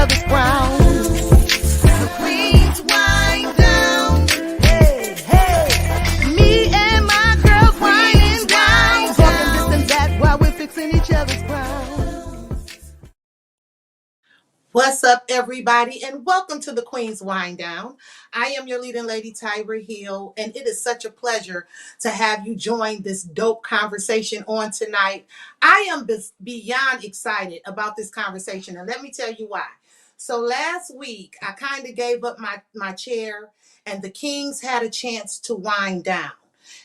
other's crown. The queens wind down. Hey, hey. Me and my girls winding down. Talking this and that while we're fixing each other's crowns. What's up, everybody, and welcome to the Queen's Wind Down. I am your leading lady, Tyra Hill, and it is such a pleasure to have you join this dope conversation on tonight. I am beyond excited about this conversation, and let me tell you why. So last week, I kind of gave up my chair, and the Kings had a chance to wind down.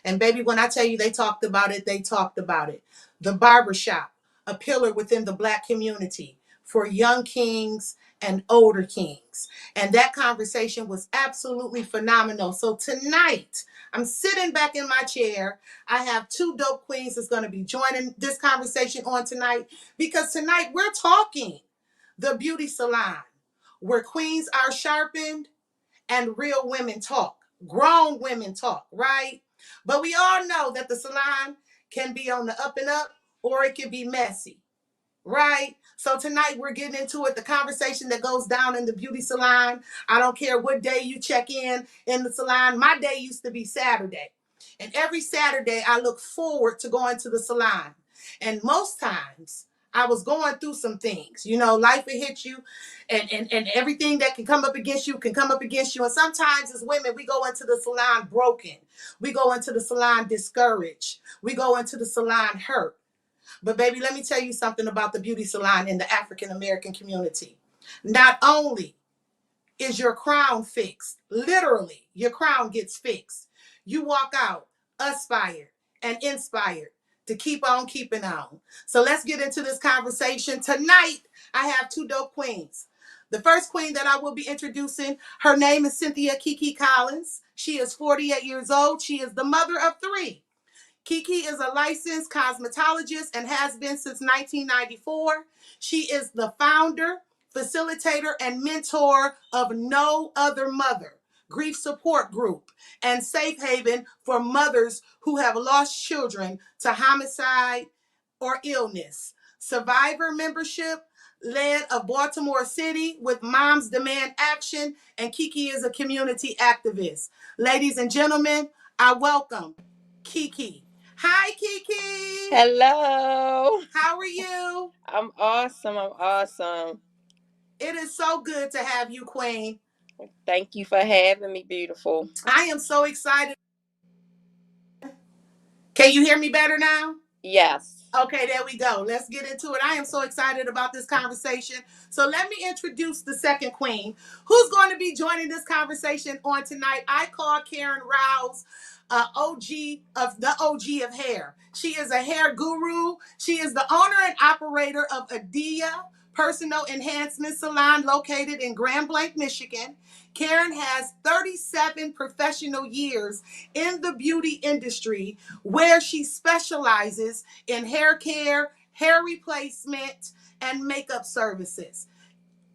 And baby, when I tell you they talked about it, they talked about it. The barbershop, a pillar within the Black community for young kings and older kings. And that conversation was absolutely phenomenal. So tonight, I'm sitting back in my chair. I have two dope queens that's going to be joining this conversation on tonight, because tonight we're talking the beauty salon, where queens are sharpened and real women talk, grown women talk, right? But we all know that the salon can be on the up and up, or it can be messy. Right? So tonight we're getting into it, the conversation that goes down in the beauty salon. I don't care what day you check in the salon. My day used to be Saturday. And every Saturday I look forward to going to the salon. And most times I was going through some things. You know, life will hit you, and everything that can come up against you can come up against you. And sometimes as women, we go into the salon broken. We go into the salon discouraged. We go into the salon hurt. But baby, let me tell you something about the beauty salon in the African American community. Not only is your crown fixed, literally, your crown gets fixed. You walk out aspired and inspired to keep on keeping on. So let's get into this conversation. Tonight, I have two dope queens. The first queen that I will be introducing, her name is Cynthia Kiki Collins. She is 48 years old. She is the mother of three. Kiki is a licensed cosmetologist and has been since 1994. She is the founder, facilitator, and mentor of No Other Mother, grief support group, and safe haven for mothers who have lost children to homicide or illness. Survivor membership led of Baltimore City with Moms Demand Action, and Kiki is a community activist. Ladies and gentlemen, I welcome Kiki. Hi, Kiki. Hello. How are you? I'm awesome. It is so good to have you, Queen. Thank you for having me, beautiful. I am so excited. Can you hear me better now? Yes. Okay, there we go. Let's get into it. I am so excited about this conversation. So let me introduce the second queen who's going to be joining this conversation on tonight. I call Karen Rouse OG of hair. She is a hair guru. She is the owner and operator of Adia Personal Enhancement Salon located in Grand Blanc, Michigan. Karen has 37 professional years in the beauty industry, where she specializes in hair care, hair replacement, and makeup services,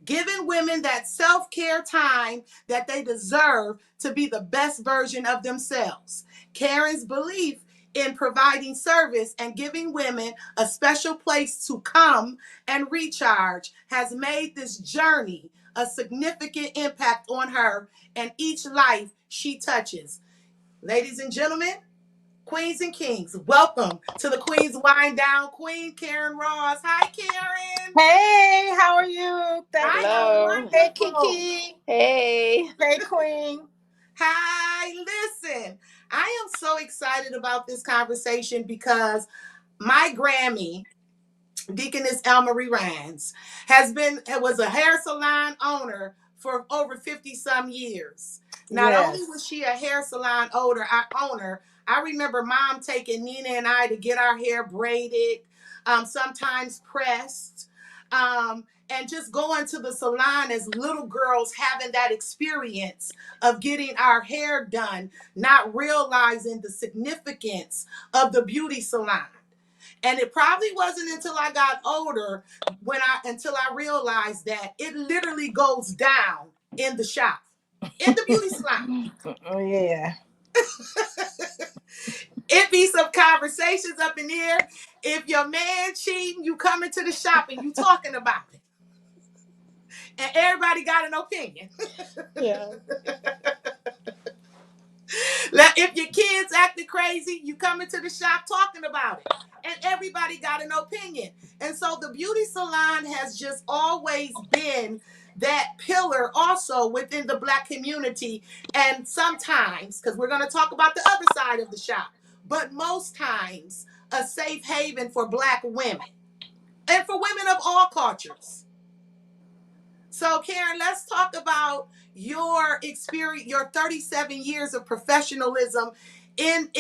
giving women that self-care time that they deserve to be the best version of themselves. Karen's belief in providing service and giving women a special place to come and recharge has made this journey a significant impact on her and each life she touches. Ladies and gentlemen, Queens and Kings, welcome to the Queen's Wind Down. Queen Karen Ross. Hi, Karen. Hey, how are you? I am wonderful. Hey, Kiki. Hey. Hey, Queen. Hi, listen. I am so excited about this conversation because my Grammy, Deaconess Elmarie Rhines, was a hair salon owner for over 50 some years. Not only was she a hair salon owner, I remember Mom taking Nina and I to get our hair braided, sometimes pressed, and just going to the salon as little girls, having that experience of getting our hair done, not realizing the significance of the beauty salon. And it probably wasn't until I got older until I realized that it literally goes down in the shop, in the beauty salon. Oh, yeah. It be some conversations up in here. If your man cheating, you come into the shop and you talking about it. and everybody got an opinion. Yeah. Like, if your kids acting crazy, you come into the shop talking about it. And everybody got an opinion. And so the beauty salon has just always been that pillar also within the Black community. And sometimes, because we're going to talk about the other side of the shop, but most times a safe haven for Black women and for women of all cultures. So, Karen, let's talk about your experience, your 37 years of professionalism in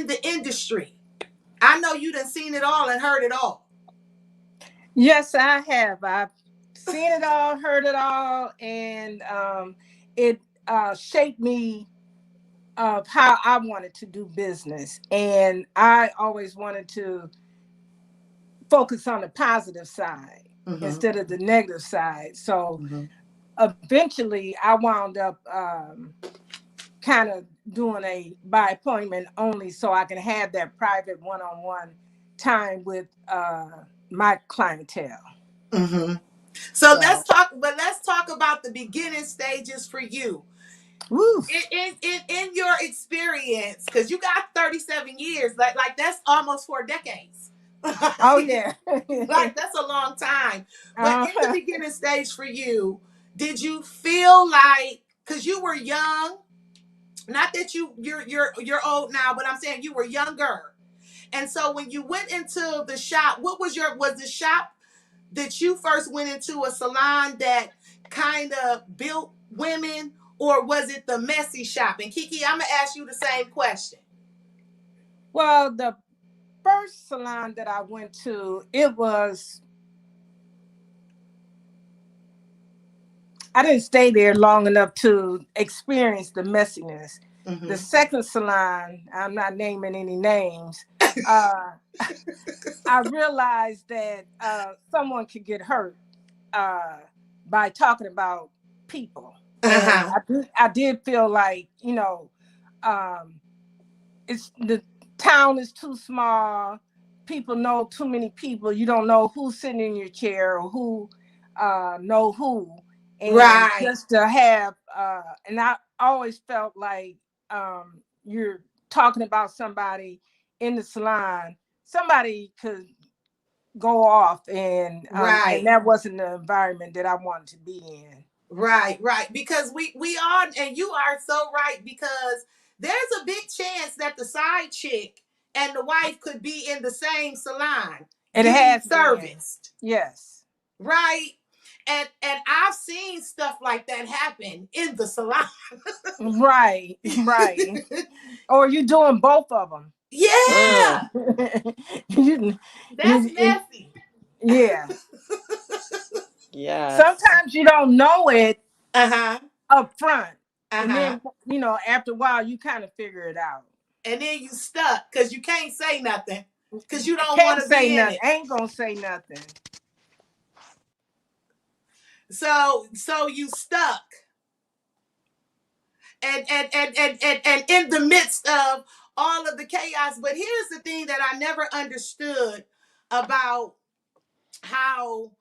the industry. I know you done seen it all and heard it all. Yes, I have. I've seen it all, heard it all, and it shaped me of how I wanted to do business. And I always wanted to focus on the positive side Mm-hmm. instead of the negative side. So Mm-hmm. eventually I wound up kind of doing a by appointment only so I can have that private one-on-one time with my clientele. Mm-hmm. So So, let's talk about the beginning stages for you. woo. In your experience, because you got 37 years, like that's almost 4 decades. Oh yeah. Like that's a long time. But in the uh, beginning stage for you, did you feel like, because you were young, not that you're old now, but I'm saying you were younger. And so when you went into the shop, was the shop that you first went into a salon that kind of built women, or was it the messy shop? And Kiki, I'm gonna ask you the same question. well, the first salon that I went to, I didn't stay there long enough to experience the messiness. The Mm-hmm. second salon, I'm not naming any names, uh, I realized that someone could get hurt uh, by talking about people. And Uh-huh. I did feel like, um, it's the town is too small. People know too many people. You don't know who's sitting in your chair or who know who. And Right. just to have, and I always felt like you're talking about somebody in the salon, somebody could go off, and Right. that wasn't the environment that I wanted to be in. Right. Because we are, and you are so right, because there's a big chance that the side chick and the wife could be in the same salon It getting has been, serviced. yes. Right. And I've seen stuff like that happen in the salon. Right, right. Or you doing both of them. Mm. Yeah, you, that's messy. yeah. Yes. Sometimes you don't know it Uh-huh. up front. And Uh-huh. then, after a while, you kind of figure it out. And then you stuck because you can't say nothing because you don't want Can't to say be in nothing. it. Ain't gonna say nothing. So you stuck. And in the midst of all of the chaos. But here's the thing that I never understood about how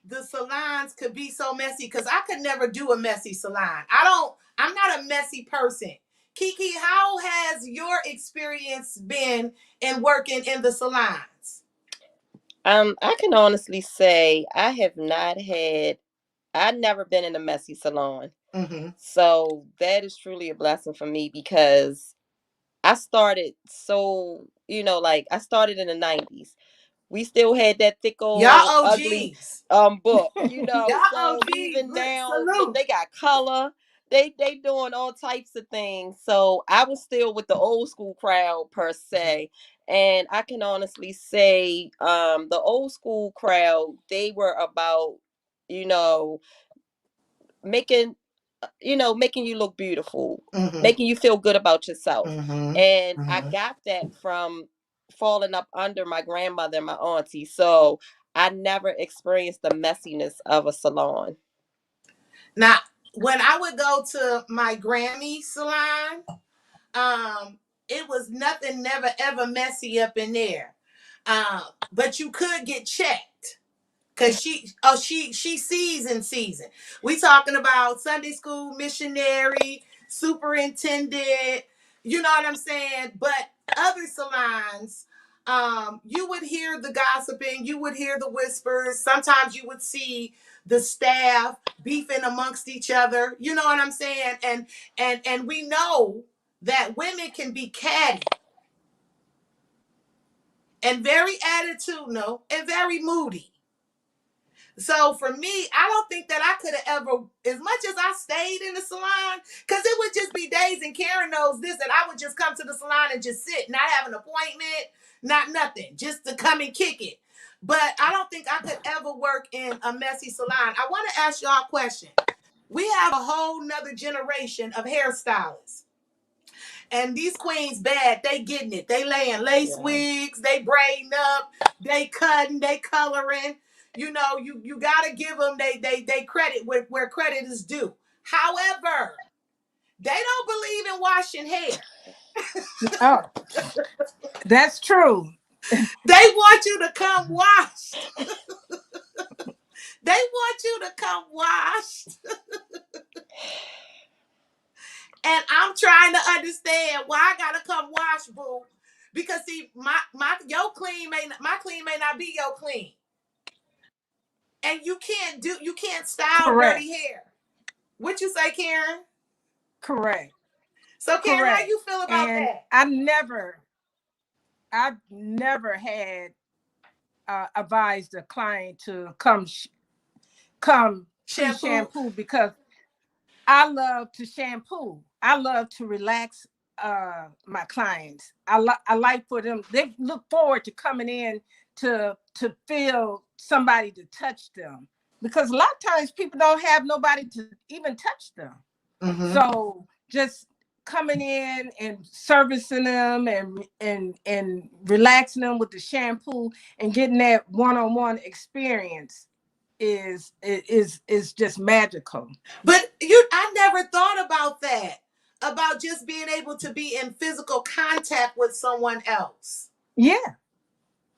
the salons could be so messy, because I could never do a messy salon. I'm not a messy person. Kiki, how has your experience been in working in the salons? I can honestly say I've never been in a messy salon. Mm-hmm. So that is truly a blessing for me because I started like I started in the 90s. We still had that thick Y'all old ugly OGs. book, Y'all so OGs. even Look, now salute. they got color. They doing all types of things. So I was still with the old school crowd per se. And I can honestly say the old school crowd, they were about, you know, making making you look beautiful, Mm-hmm. making you feel good about yourself. Mm-hmm. And I Mm-hmm. got that from falling up under my grandmother and my auntie. So I never experienced the messiness of a salon. Now, when I would go to my Grammy salon, um, it was nothing, never ever messy up in there. But you could get checked Cause she sees in season. We talking about Sunday school missionary, superintendent, you know what I'm saying? But other salons, you would hear the gossiping, you would hear the whispers. Sometimes you would see the staff beefing amongst each other. You know what I'm saying? And we know that women can be catty and very attitudinal and very moody. So for me, I don't think that I could have ever, as much as I stayed in the salon, because it would just be days, and Karen knows this, that I would just come to the salon and just sit, not have an appointment, not nothing, just to come and kick it. But I don't think I could ever work in a messy salon. I want to ask y'all a question. We have a whole nother generation of hairstylists. And these queens bad, they getting it. They laying lace wigs, they braiding up, they cutting, they coloring. You know, you gotta give them they credit where credit is due. However, they don't believe in washing hair. Oh, that's true. They want you to come washed. They want you to come washed. And I'm trying to understand why I gotta come wash, boo. Because see, my my clean may not be your clean. And you can't style Correct. dirty hair. What you say, Karen? Correct. So Karen, how Correct. you feel about And that? I've never had advised a client to come Shampoo? pre-shampoo, because I love to shampoo. I love to relax my clients. I like for them. They look forward to coming in to feel somebody to touch them, because a lot of times people don't have nobody to even touch them. Mm-hmm. So just coming in and servicing them and relaxing them with the shampoo and getting that one-on-one experience is just magical. But I never thought about that. About just being able to be in physical contact with someone else. Yeah.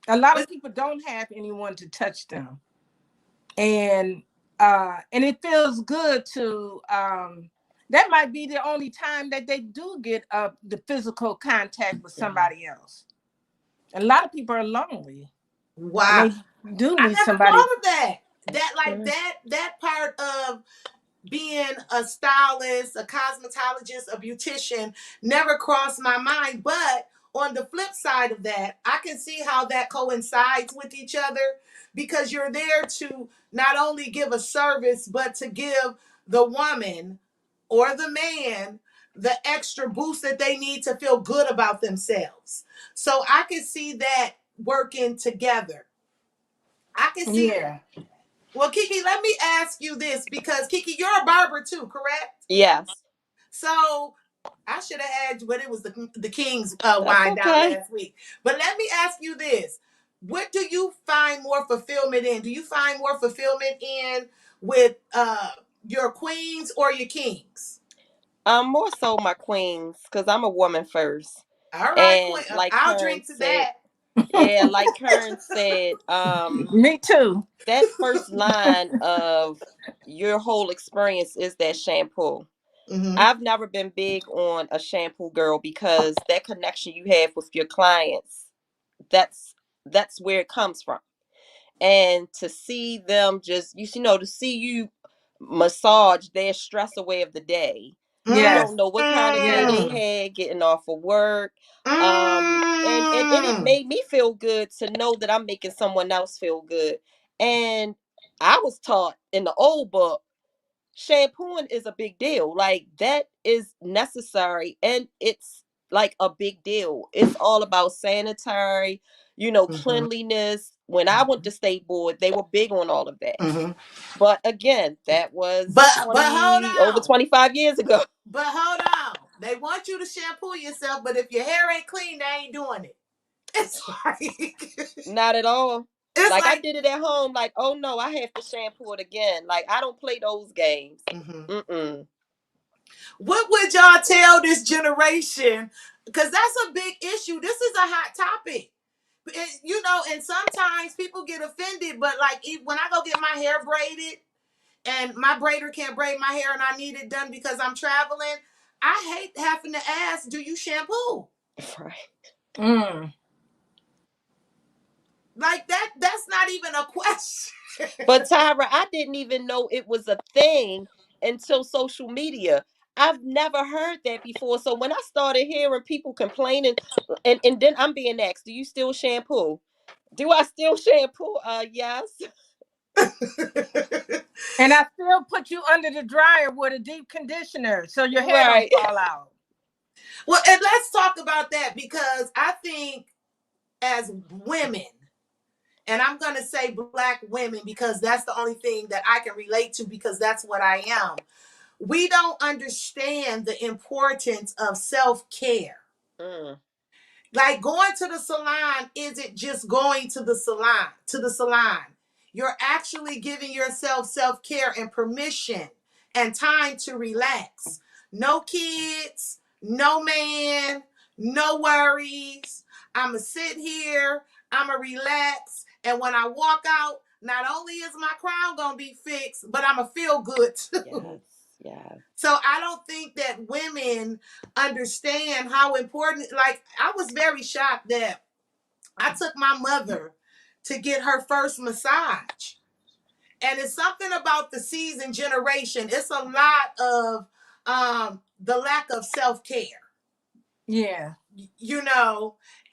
A lot of people don't have anyone to touch them. And it feels good to that might be the only time that they do get the physical contact with somebody else. A lot of people are lonely, and Wow. they do I need never somebody. thought of that. That like that part of being a stylist, a cosmetologist, a beautician never crossed my mind. But on the flip side of that, I can see how that coincides with each other, because you're there to not only give a service, but to give the woman or the man the extra boost that they need to feel good about themselves. So I can see that working together. I can see Yeah. that. Well, Kiki, let me ask you this, because Kiki, you're a barber too, correct? Yes. So I should have had you, but it was the King's That's wind down okay. last week. But let me ask you this: what do you find more fulfillment in? Do you find more fulfillment in with your queens or your kings? More so my queens, because I'm a woman first. All right, And queen. like I'll Karen drink to said, that. yeah, like Karen said, Me too. that first line of your whole experience is that shampoo. Mm-hmm. I've never been big on a shampoo girl, because that connection you have with your clients, that's that's where it comes from. And to see them just, to see you massage their stress away of the day. You Yes. don't know what kind of day Yes. they Mm-hmm. had getting off of work. And it Mm-hmm. made me feel good to know that I'm making someone else feel good. And I was taught in the old book, shampooing is a big deal. Like, that is necessary, and it's like a big deal. It's all about sanitary, Mm-hmm. cleanliness. When I went to state board, they were big on all of that. Mm-hmm. But again, that was But hold 20 over on. 25 years ago. But hold on. They want you to shampoo yourself, but if your hair ain't clean, they ain't doing it. It's like Not at all. it's Like, I like did it at home. Like, oh no, I have to shampoo it again. Like, I don't play those games. mhm. Mm-mm. What would y'all tell this generation? Because that's a big issue. This is a hot topic. And sometimes people get offended, but like when I go get my hair braided and my braider can't braid my hair and I need it done because I'm traveling, I hate having to ask, do you shampoo? Right. Mm. Like that's not even a question. But Tyra, I didn't even know it was a thing until social media. I've never heard that before. So when I started hearing people complaining, and then I'm being asked, do you still shampoo? Do I still shampoo? Yes. And I still put you under the dryer with a deep conditioner so your hair don't Right. fall out. Well, and let's talk about that because I think as women, and I'm going to say Black women because that's the only thing that I can relate to because that's what I am. We don't understand the importance of self-care. Mm, Like going to the salon isn't just going to the salon. You're actually giving yourself self-care and permission and time to relax. No kids, no man, no worries. I'ma sit here, I'ma relax, and when I walk out, not only is my crown gonna be fixed, but I'ma feel good too. yes. Yes. So I don't think that women understand how important, like, I was very shocked that I took my mother to get her first massage. And it's something about the seasoned generation. It's a lot of the lack of self-care. Yeah.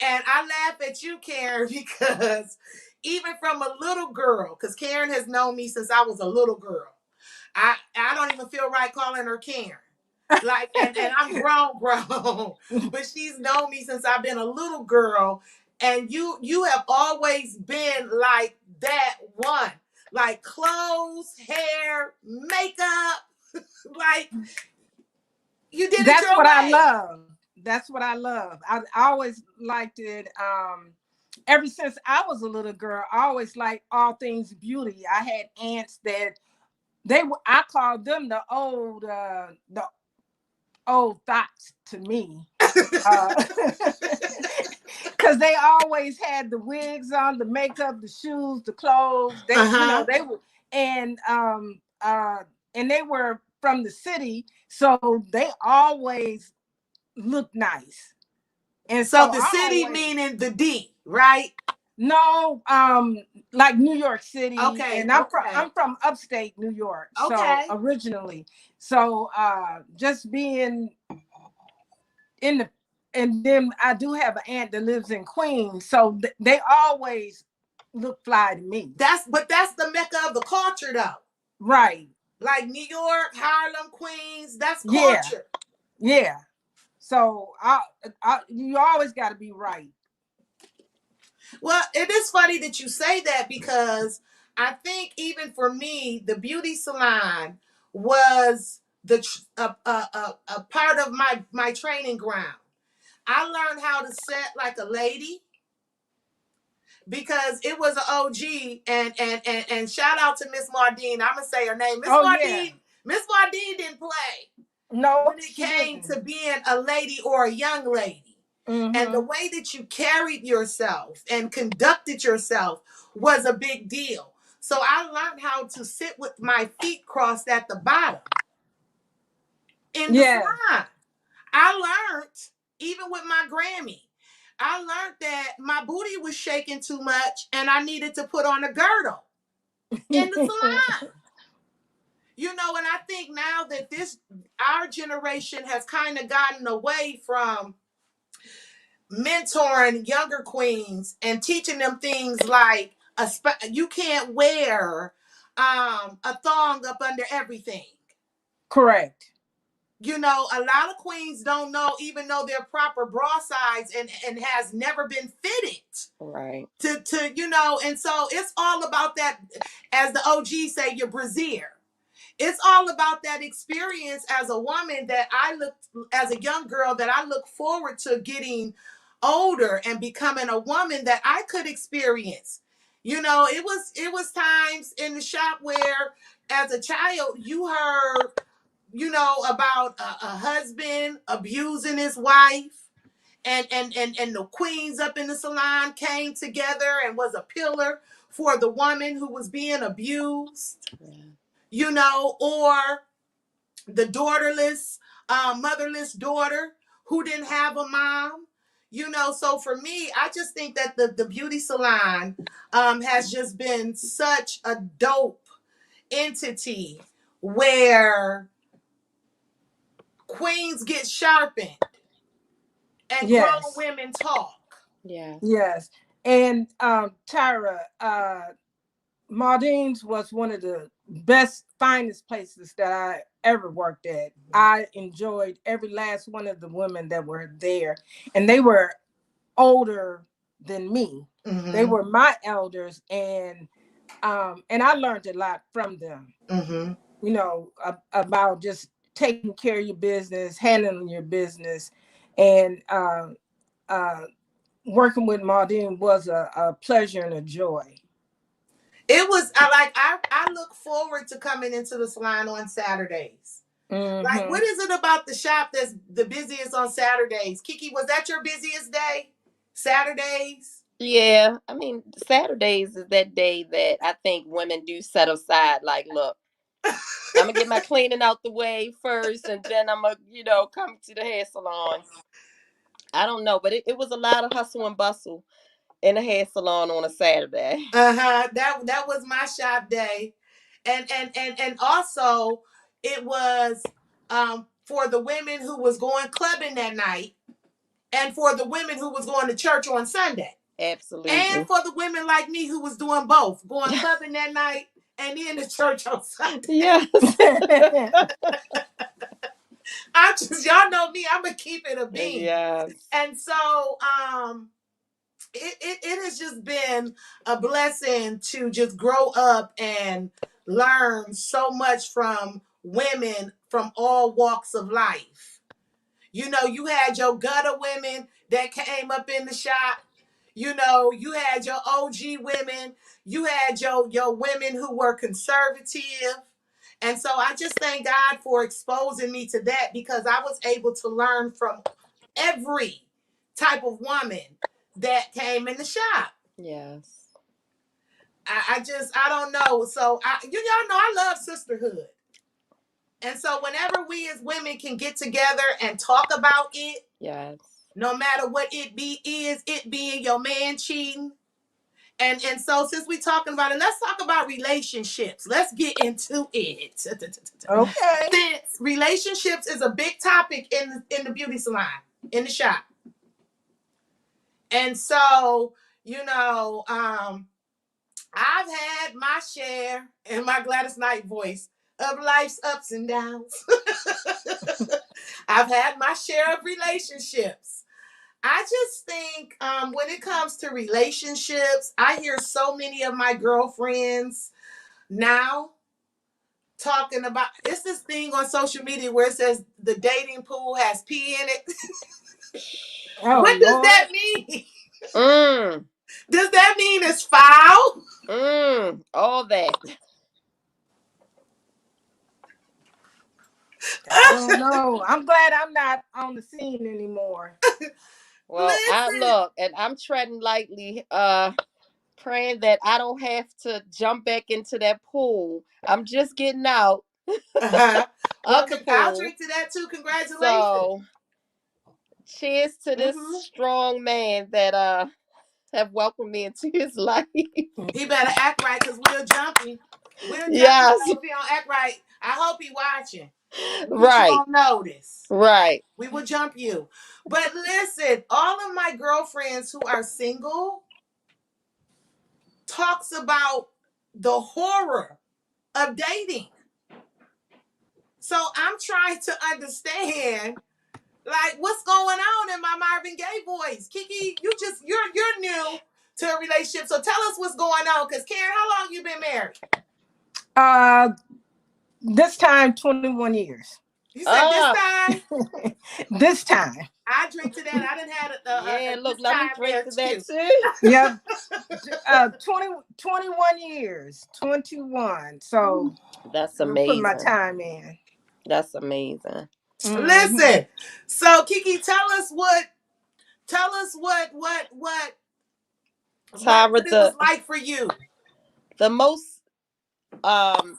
And I laugh at you, Karen, because even from a little girl, because Karen has known me since I was a little girl. I don't even feel right calling her Karen. Like, and I'm grown, but she's known me since I've been a little girl. And you have always been like that one. Like clothes, hair, makeup, like you did it That's your what I way. love. That's what I love. I always liked it. Ever since I was a little girl, I always liked all things beauty. I had aunts that I called them the old thoughts to me. Because they always had the wigs on, the makeup, the shoes, the clothes. Uh-huh. They were, and and they were from the city, so they always looked nice. And So so the I city always meaning the D, right? no, like New York City, Okay, and okay, I'm from upstate New York, so okay. originally, so just being in the and then I do have an aunt that lives in Queens, so they always look fly to me. That's the mecca of the culture though. Right. Like New York, Harlem, Queens, that's Yeah. culture. Yeah. So you always got to be right. Well, it is funny that you say that because I think even for me, the beauty salon was a part of my training ground. I learned how to set like a lady because it was an OG and shout out to Miss Mardine. I'm gonna say her name. Miss Oh yeah. Mardine. Miss Mardine didn't play No, when it she came didn't. to being a lady or a young lady. And the Mm-hmm. way that you carried yourself and conducted yourself was a big deal. So I learned how to sit with my feet crossed at the bottom in the Yeah. salon. I learned, even with my Grammy, I learned that my booty was shaking too much and I needed to put on a girdle in the salon. And I think now that our generation has kind of gotten away from mentoring younger queens and teaching them things like you can't wear a thong up under everything. Correct. A lot of queens don't know even though they're proper bra size and has never been fitted Right. and so it's all about that, as the OG say, your brassiere. It's all about that experience as a woman that as a young girl, that I look forward to getting older and becoming a woman that I could experience. It was times in the shop where as a child you heard, about a husband abusing his wife and the queens up in the salon came together and was a pillar for the woman who was being abused, Yeah. or the daughterless, motherless daughter who didn't have a mom. So for me, I just think that the beauty salon has just been such a dope entity where queens get sharpened and grown Yes. women talk. Yes. Yes. And Tyra, Maudine's was one of the best, finest places that I ever worked at. I enjoyed every last one of the women that were there, and they were older than me. They Mm-hmm. were my elders, and I learned a lot from them. Mm-hmm. About just taking care of your business, handling your business, and uh, working with Maudine was a pleasure and a joy. It was I look forward to coming into the salon on Saturdays. Like, Hmm. what is it about the shop that's the busiest on Saturdays? Kiki, was that your busiest day? Saturdays? Yeah. I mean, Saturdays is that day that I think women do set aside. Like, look, I'm gonna get my cleaning out the way first, and then I'm gonna, come to the hair salon. I don't know, but it was a lot of hustle and bustle in a hair salon on a Saturday. Uh-huh. That was my shop day. And also it was for the women who was going clubbing that night, and for the women who was going to church on Sunday. And Absolutely. for the women like me who was doing both, going clubbing that night and in the church on Sunday. Yes. I just, y'all know me, I'm gonna keep it a bean. Yes. And so it has just been a blessing to just grow up and learn so much from women from all walks of life. You had your gutter women that came up in the shop. You had your OG women. You had your women who were conservative. And so I just thank God for exposing me to that, because I was able to learn from every type of woman that came in the shop. Yes. I don't know. So y'all know I love sisterhood. And so whenever we as women can get together and talk about it, Yes. no matter what it being your man cheating. And so since we talking about it, let's talk about relationships. Let's get into it. Okay. Since relationships is a big topic in the beauty salon, in the shop. And so, I've had my share, in my Gladys Knight voice, of life's ups and downs. I've had my share of relationships. I just think when it comes to relationships, I hear so many of my girlfriends now talking about, it's this thing on social media where it says the dating pool has pee in it. Oh What does Lord. that mean? Mm. Does that mean it's foul? All that. I don't know. I'm glad I'm not on the scene anymore. Well, I Listen. look, and I'm treading lightly, praying that I don't have to jump back into that pool. I'm just getting out Uh-huh. Well, of the I'll pool. drink to that too. Congratulations. So cheers to this Hmm. strong man that have welcomed me into his life. He better act right, because we'll jump him. We'll jump him. Yes. So if he don't act right, I hope he watching. We'll put you Right. on notice. Right. We will jump you. But listen, all of my girlfriends who are single talks about the horror of dating. So I'm trying to understand, like, what's going on in my Marvin Gaye voice. Kiki, you're new to a relationship, so tell us what's going on. Because Karen, how long you been married? Uh, this time 21 years. You said this Uh time. This time. I drink to that. I didn't have yeah, this look, let me time drink there to that too. too. Yep. 21 years. 21. So That's I'm putting my amazing. time in. That's amazing. Hmm. Listen, so Kiki, tell us what Tell us Tyra, what it was like for you. the most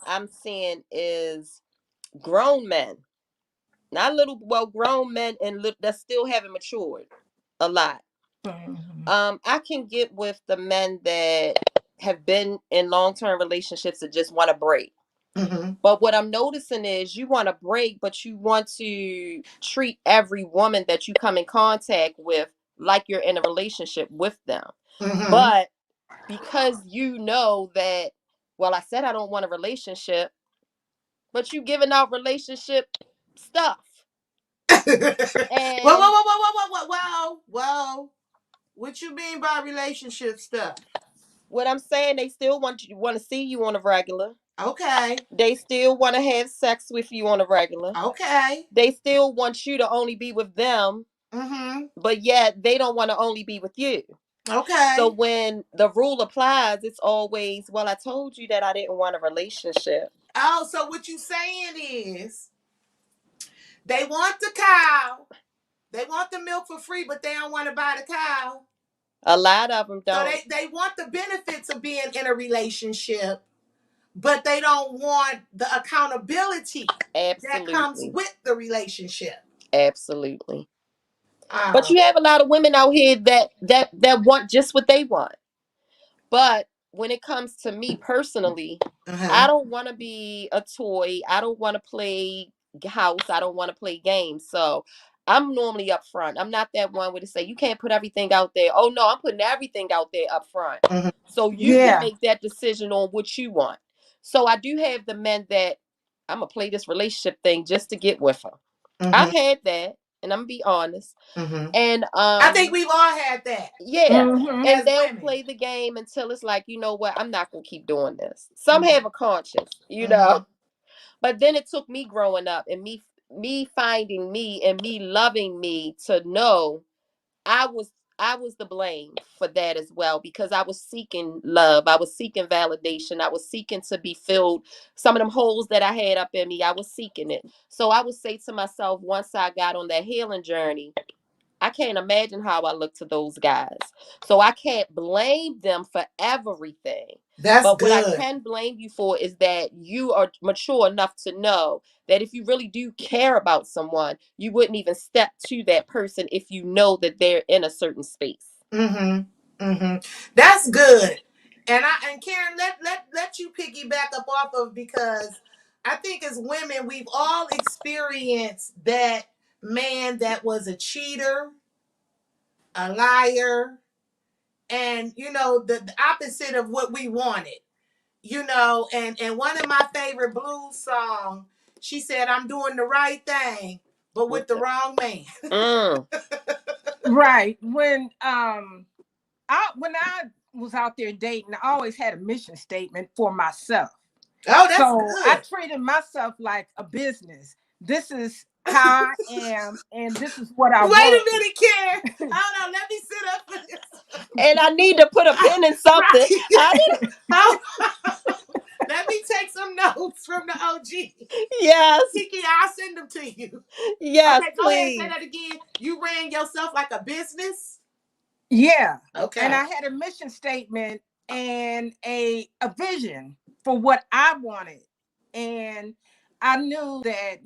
I'm seeing is grown men, not little, well, grown men and that still haven't matured a lot. Mhm. I can get with the men that have been in long-term relationships that just want to break. Mm-hmm. But what I'm noticing is you want to break, but you want to treat every woman that you come in contact with like you're in a relationship with them. Mm-hmm. But because you know that, well, I said I don't want a relationship, but you giving out relationship stuff. Whoa, whoa, And whoa, whoa, whoa, whoa, whoa, whoa. What you mean by relationship stuff? what I'm saying, they still want to see you on a regular. Okay. They still want to have sex with you on a regular. Okay. They still want you to only be with them, Mm-hmm. but yet they don't want to only be with you. So Okay. when the rule applies, it's always, well, I told you that I didn't want a relationship. Oh, so what you saying is they want the cow, they want the milk for free, but they don't want to buy the cow. A lot of them So don't. they want the benefits of being in a relationship, but they don't want the accountability that comes Absolutely. with the relationship. Absolutely. But Uh, you have a lot of women out here that want just what they want. But when it comes to me personally, I uh-huh. don't want to be a toy. I don't want to play house. I don't want to play games. So I'm normally upfront. I'm not that one where to say you can't put everything out there. Oh no, I'm putting everything out there up front. Mm-hmm. So you can Yeah. make that decision on what you want. So I do have the men that I'm gonna play this relationship thing just to get with her. Mm-hmm. I've had that, and I'm gonna be honest. Mm-hmm. And I think we've all had that yeah, Hmm. and as they'll women. play the game until it's like, you know what, I'm not gonna keep doing this. Some Mm-hmm. have a conscience, you Mm-hmm. know. But then it took me growing up and me finding me and me loving me to know I was I was the blame for that as well, because I was seeking love. I was seeking validation. I was seeking to be filled. Some of them holes that I had up in me, I was seeking it. So I would say to myself, once I got on that healing journey, I can't imagine how I look to those guys. So I can't blame them for everything. That's But what I good. can blame you for is that you are mature enough to know that if you really do care about someone, you wouldn't even step to that person if you know that they're in a certain space. Mm-hmm. Mm-hmm. That's good. And Karen, let you piggyback up off of, because I think as women we've all experienced that man that was a cheater, a liar, and the opposite of what we wanted. And one of my favorite blues songs, she said, I'm doing the right thing, but with With the the wrong man. mm, Right. When I was out there dating, I always had a mission statement for myself. Oh, that's So I good. treated myself like a business. This is how I am, and this is what I Wait want. a minute, Karen. Hold on, let me sit up for this. and I need to put a pin in something. I Right. Hold on. Let me take some notes from the OG. yes, Kiki, I'll send them to you. yes, Okay, go ahead and say please. that again. You ran yourself like a business? Yeah. And Okay. I had a mission statement and a vision for what I wanted. And I knew that,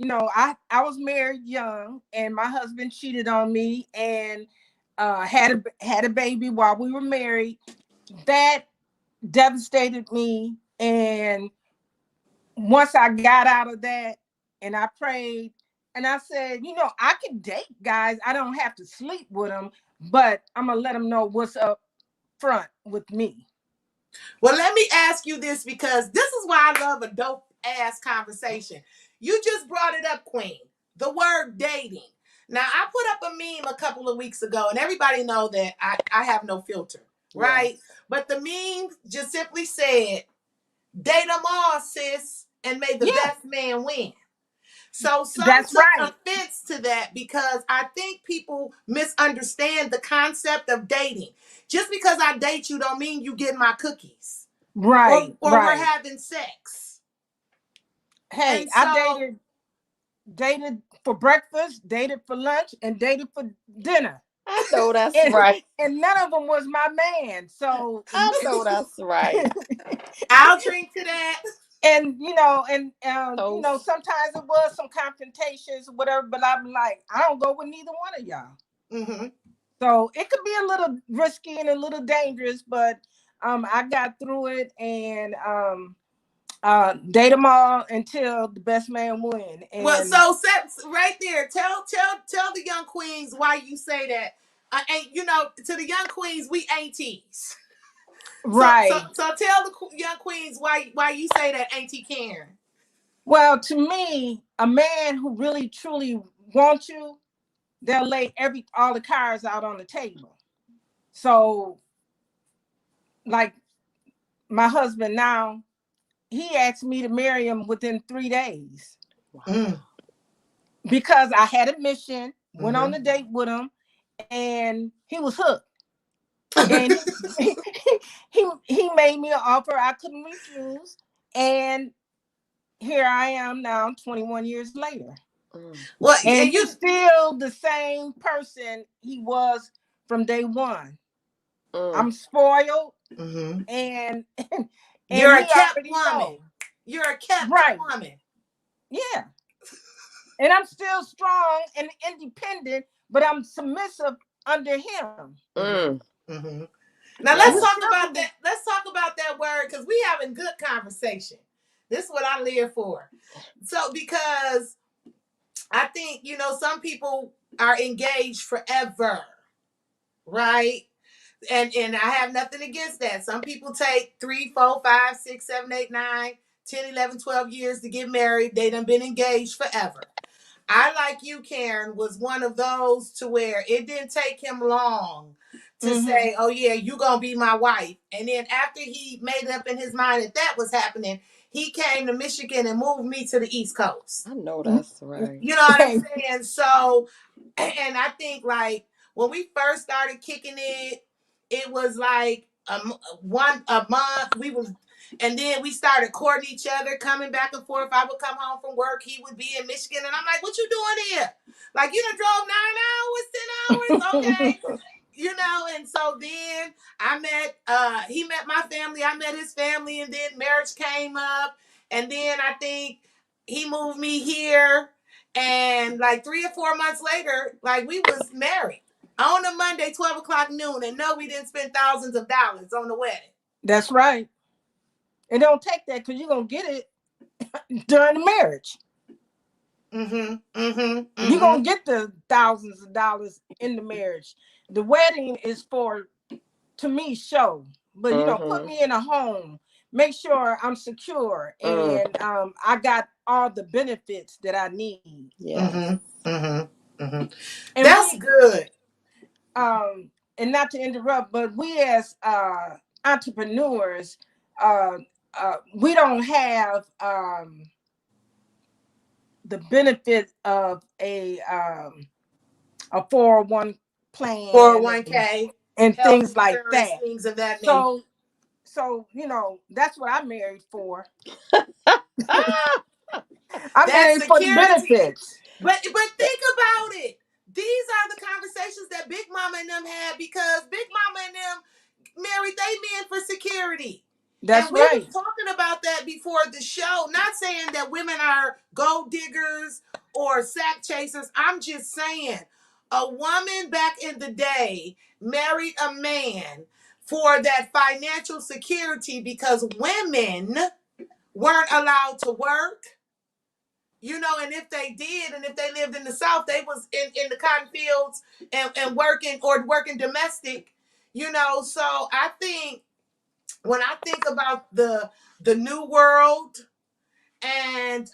I was married young and my husband cheated on me and had a baby while we were married. That devastated me. And once I got out of that and I prayed and I said, I can date guys. I don't have to sleep with them, but I'm going to let them know what's up front with me. Well, let me ask you this, because this is why I love a dope ass conversation. You just brought it up, Queen. The word dating. Now, I put up a meme a couple of weeks ago, and everybody know that I have no filter, right? Yes. But the meme just simply said, date them all, sis, and may the Yeah, best man win. So some that's took right. offense to that, because I think people misunderstand the concept of dating. Just because I date you don't mean you get my cookies, or Right, or we're right. having sex. Hey, And I so dated for breakfast, dated for lunch, and dated for dinner. I know that's and right. and none of them was my man. So I know that's right. I'll drink to that. and Toast. sometimes it was some confrontations or whatever, but I'm like, I don't go with neither one of y'all. Mm-hmm. So it could be a little risky and a little dangerous, but I got through it and date them all until the best man win. Well, And so set right there. Tell the young queens why you say that. And to the young queens, we aunties. So so right. so tell the young queens why you say that, Auntie Karen. Well, to me, a man who really truly wants you, they'll lay all the cards out on the table. So, like my husband now, he asked me to marry him within 3 days Mm. because I had a mission, went on Mm-hmm. a date with him, and he was hooked. And he made me an offer I couldn't refuse, and here I am now, 21 years later. Mm, Well, And and you he's still the same person he was from day one. mm, I'm spoiled, mm-hmm. and and You're a he kept already woman. know. You're a kept Right. woman. Yeah. And I'm still strong and independent, but I'm submissive under him. mm. Mm-hmm. Mm-hmm. Now let's Yes. talk about that. Let's talk about that word because we having good conversation. This is what I live for. So because I think some people are engaged forever, right? And I have nothing against that. Some people take 3, 4, 5, 6, 7, 8, 9, 10, 11, 12 years to get married. They done been engaged forever. I, like you, Karen, was one of those to where it didn't take him long to Mm-hmm. say, oh yeah, you gonna be my wife. And then after he made it up in his mind that was happening, he came to Michigan and moved me to the East Coast. I know that's right. You know what I'm saying? So, and I think like when we first started kicking it was like a month. And then we started courting each other, coming back and forth. I would come home from work, he would be in Michigan, and I'm like, "What you doing here? Like you done drove 9 hours, 10 hours? Okay." And so then he met my family, I met his family, and then marriage came up, and then I think he moved me here, and like 3 or 4 months later, like we was married on a Monday, 12 o'clock noon, and no, we didn't spend thousands of dollars on the wedding. That's right. It don't take that because you're gonna get it during the marriage. Mm-hmm. Mm-hmm. You're Mm-hmm. gonna get the thousands of dollars in the marriage. The wedding is for, to me, show. But put Mm-hmm. me in a home, make sure I'm secure, Mm. and I got all the benefits that I need. Yes. Mm-hmm. Mm-hmm. Mm-hmm. And That's we good. and not to interrupt, but we as entrepreneurs, uh we don't have the benefit of a 401 plan 401k, and health things like insurance, that. things of that nature. So that's what I'm married for. Ah, I'm That's married for the security. benefits. But think about it. These are the conversations that Big Mama and them had because Big Mama and them married they men for security. And That's we was right. talking about that before the show. Not saying that women are gold diggers or sack chasers. I'm just saying a woman back in the day married a man for that financial security because women weren't allowed to work. And if they did, and if they lived in the South, they was in the cotton fields and working domestic. So I think when I think about the new world and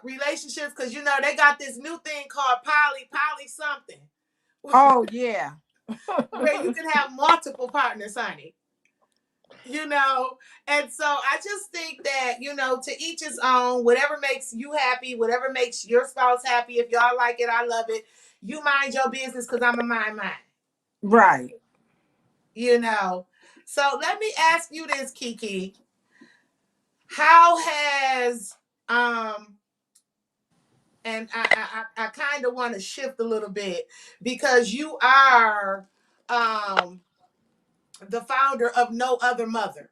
relationships, because they got this new thing called poly something, Oh yeah. where you can have multiple partners, honey. And so I just think that to each his own. Whatever makes you happy, whatever makes your spouse happy. If y'all like it, I love it. You mind your business because I'm a mind mine. Right. So let me ask you this, Kiki. How has And I kind of want to shift a little bit because you are um, the founder of No Other Mother,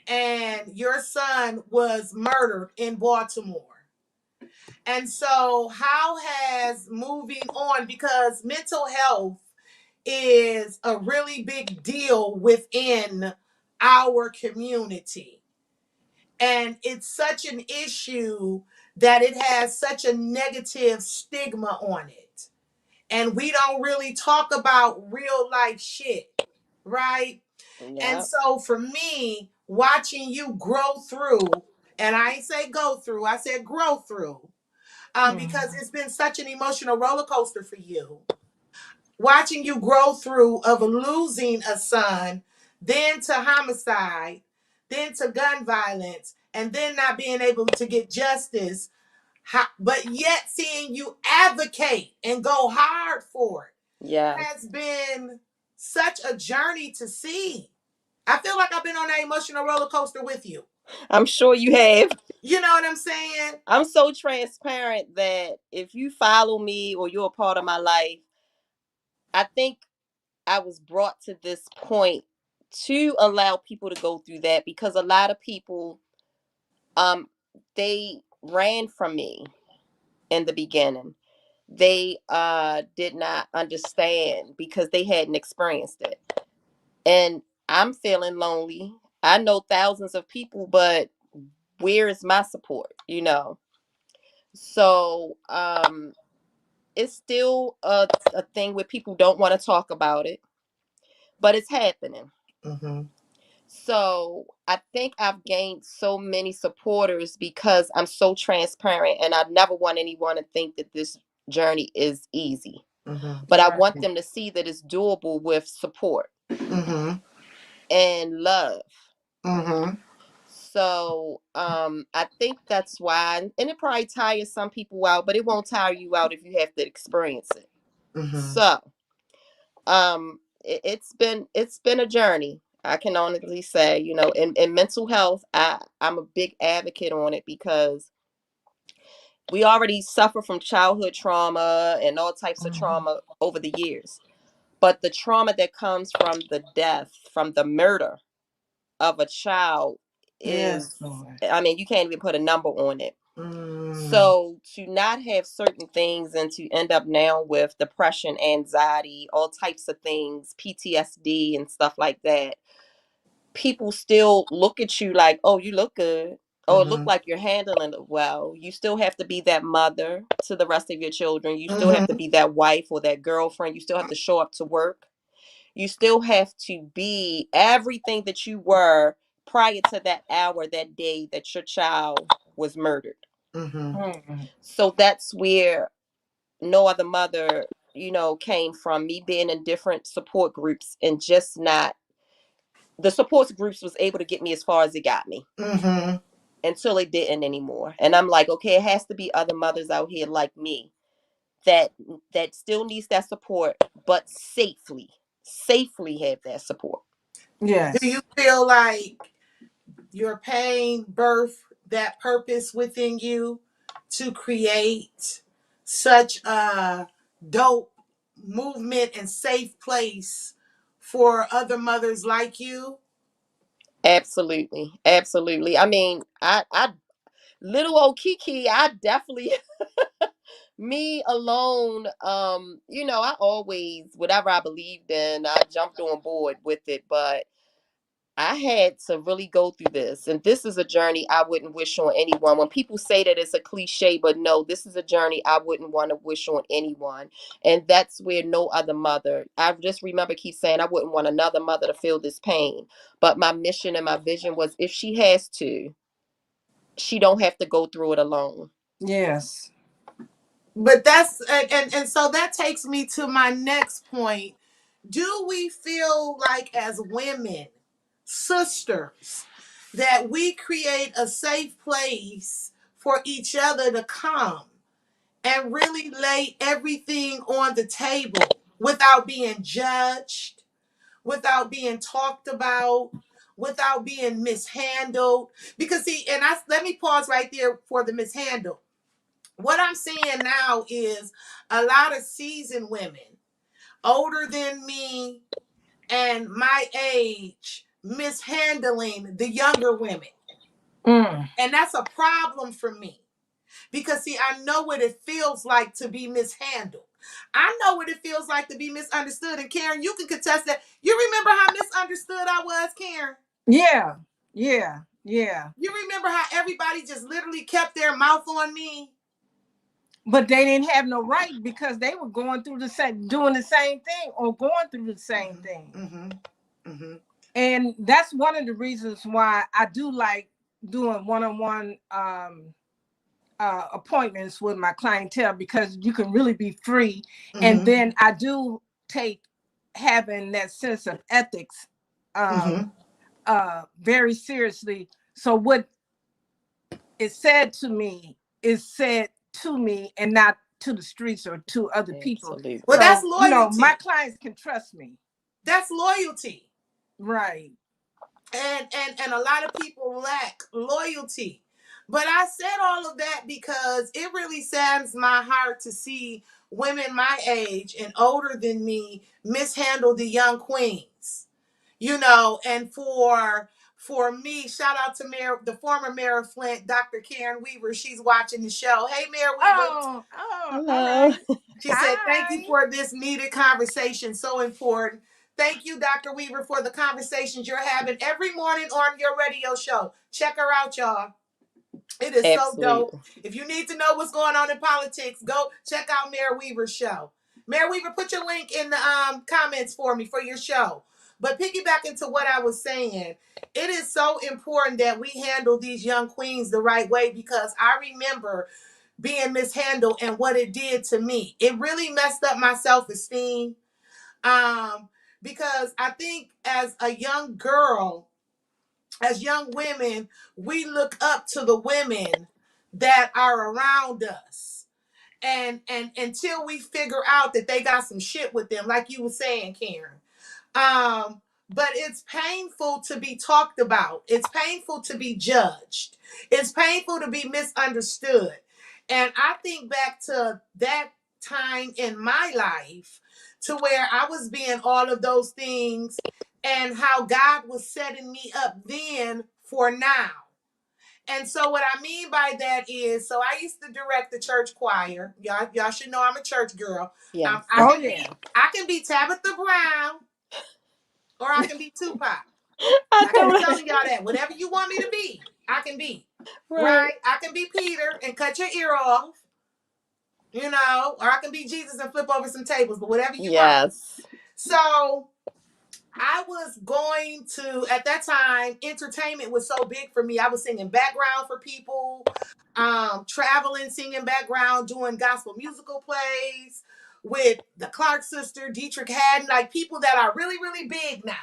and your son was murdered in Baltimore. And so, how has moving on, because mental health is a really big deal within our community, and it's such an issue that it has such a negative stigma on it. And we don't really talk about real life shit, right? And Yeah. so for me, watching you grow through, and I ain't say go through, I said grow through, because Mhm. it's been such an emotional roller coaster for you. Watching you grow through of losing a son, then to homicide, then to gun violence, and then not being able to get justice, but yet seeing you advocate and go hard for it Yes. has been such a journey to see. I feel like I've been on that emotional roller coaster with you. I'm sure you have. You know what I'm saying? I'm so transparent that if you follow me or you're a part of my life, I think I was brought to this point to allow people to go through that because a lot of people um they ran from me in the beginning. They did not understand because they hadn't experienced it. And I'm feeling lonely. I know thousands of people, but where is my support, you know? So it's still a thing where people don't want to talk about it, but it's happening. Mm-hmm. So I think I've gained so many supporters because I'm so transparent, and I never want anyone to think that this journey is easy. Mm-hmm. But I Right. want them to see that it's doable with support Mm-hmm. and love. Mm-hmm. So I think that's why, and it probably tires some people out, but it won't tire you out if you have to experience it. Mm-hmm. So it's been a journey. I can honestly say, in mental health, I'm a big advocate on it because we already suffer from childhood trauma and all types of Mm-hmm. trauma over the years. But the trauma that comes from the death, from the murder of a child is, Yes, Lord. I mean, you can't even put a number on it. Mm-hmm. So to not have certain things and to end up now with depression, anxiety, all types of things, PTSD and stuff like that, people still look at you like, oh, you look good. Oh, it look Mm-hmm. like you're handling it well. You still have to be that mother to the rest of your children. You still have to Mm-hmm. be that wife or that girlfriend. You still have to show up to work. You still have to be everything that you were prior to that hour, that day that your child was murdered. Mm-hmm. Mhm. So that's where No Other Mother, came from me being in different support groups and just not, the support groups was able to get me as far as it got me Mm-hmm. until it didn't anymore. And I'm like, okay, it has to be other mothers out here like me that still needs that support, but safely have that support. Do you Yes. feel like your pain birthed that purpose within you to create such a dope movement and safe place for other mothers like you? Absolutely. Absolutely. I mean, I little old Kiki, I definitely me alone, I always, whatever I believed in, I jumped on board with it, but I had to really go through this. And this is a journey I wouldn't wish on anyone. When people say that it's a cliche, but no, this is a journey I wouldn't want to wish on anyone. And that's where No Other Mother, I just remember keep saying I wouldn't want another mother to feel this pain. But my mission and my vision was if she has to, she don't have to go through it alone. Yes. But that's and so that takes me to my next point. Do we feel like as women, sisters, that we create a safe place for each other to come and really lay everything on the table without being judged, without being talked about, without being mishandled? Because see, and I let me pause right there for the mishandle. What I'm seeing now is a lot of seasoned women, older than me and my age, mishandling the younger women. Mm. And that's a problem for me. Because see, I know what it feels like to be mishandled. I know what it feels like to be misunderstood. And Karen, you can contest that. You remember how misunderstood I was, Karen? Yeah, yeah, yeah. You remember how everybody just literally kept their mouth on me? But they didn't have no right because they were going through the same, doing the same thing or going through the same thing. Mm-hmm. Mm-hmm. And that's one of the reasons why I do like doing one-on-one appointments with my clientele, because you can really be free. And Mm-hmm. then I do take having that sense of ethics Mm-hmm. very seriously. So what is said to me is said to me and not to the streets or to other people. Absolutely. Well, that's So, my loyalty. clients can trust me. That's loyalty. Right. And a lot of people lack loyalty. But I said all of that because it really saddens my heart to see women my age and older than me mishandle the young queens. And for me, shout out to the former Mayor of Flint, Dr. Karen Weaver. She's watching the show. Hey, Mayor Weaver. Oh, all Hello. right. She said, thank you Hi. for this needed conversation. So important. Thank you, Dr. Weaver, for the conversations you're having every morning on your radio show. Check her out, y'all. It is so dope. Absolutely. If you need to know what's going on in politics, go check out Mayor Weaver's show. Mayor Weaver, put your link in the comments for me for your show. But piggyback into what I was saying, it is so important that we handle these young queens the right way, because I remember being mishandled and what it did to me. It really messed up my self-esteem. Um, because I think as a young girl, as young women, we look up to the women that are around us. And until we figure out that they got some shit with them, like you were saying, Karen. But it's painful to be talked about. It's painful to be judged. It's painful to be misunderstood. And I think back to that time in my life to where I was being all of those things, and how God was setting me up then for now. And so what I mean by that is, so I used to direct the church choir. Y'all should know I'm a church girl. Yes. I Oh, can yeah. be I can be Tabitha Brown, or I can be Tupac. I I know keep that. telling y'all that. Whatever you want me to be, I can be. Right. Right? I can be Peter and cut your ear off, or I can be Jesus and flip over some tables, but whatever you want. Yes. So I was going to, at that time, entertainment was so big for me. I was singing background for people, traveling, singing background, doing gospel musical plays with the Clark sister, Dietrich Haddon, like people that are really, really big now.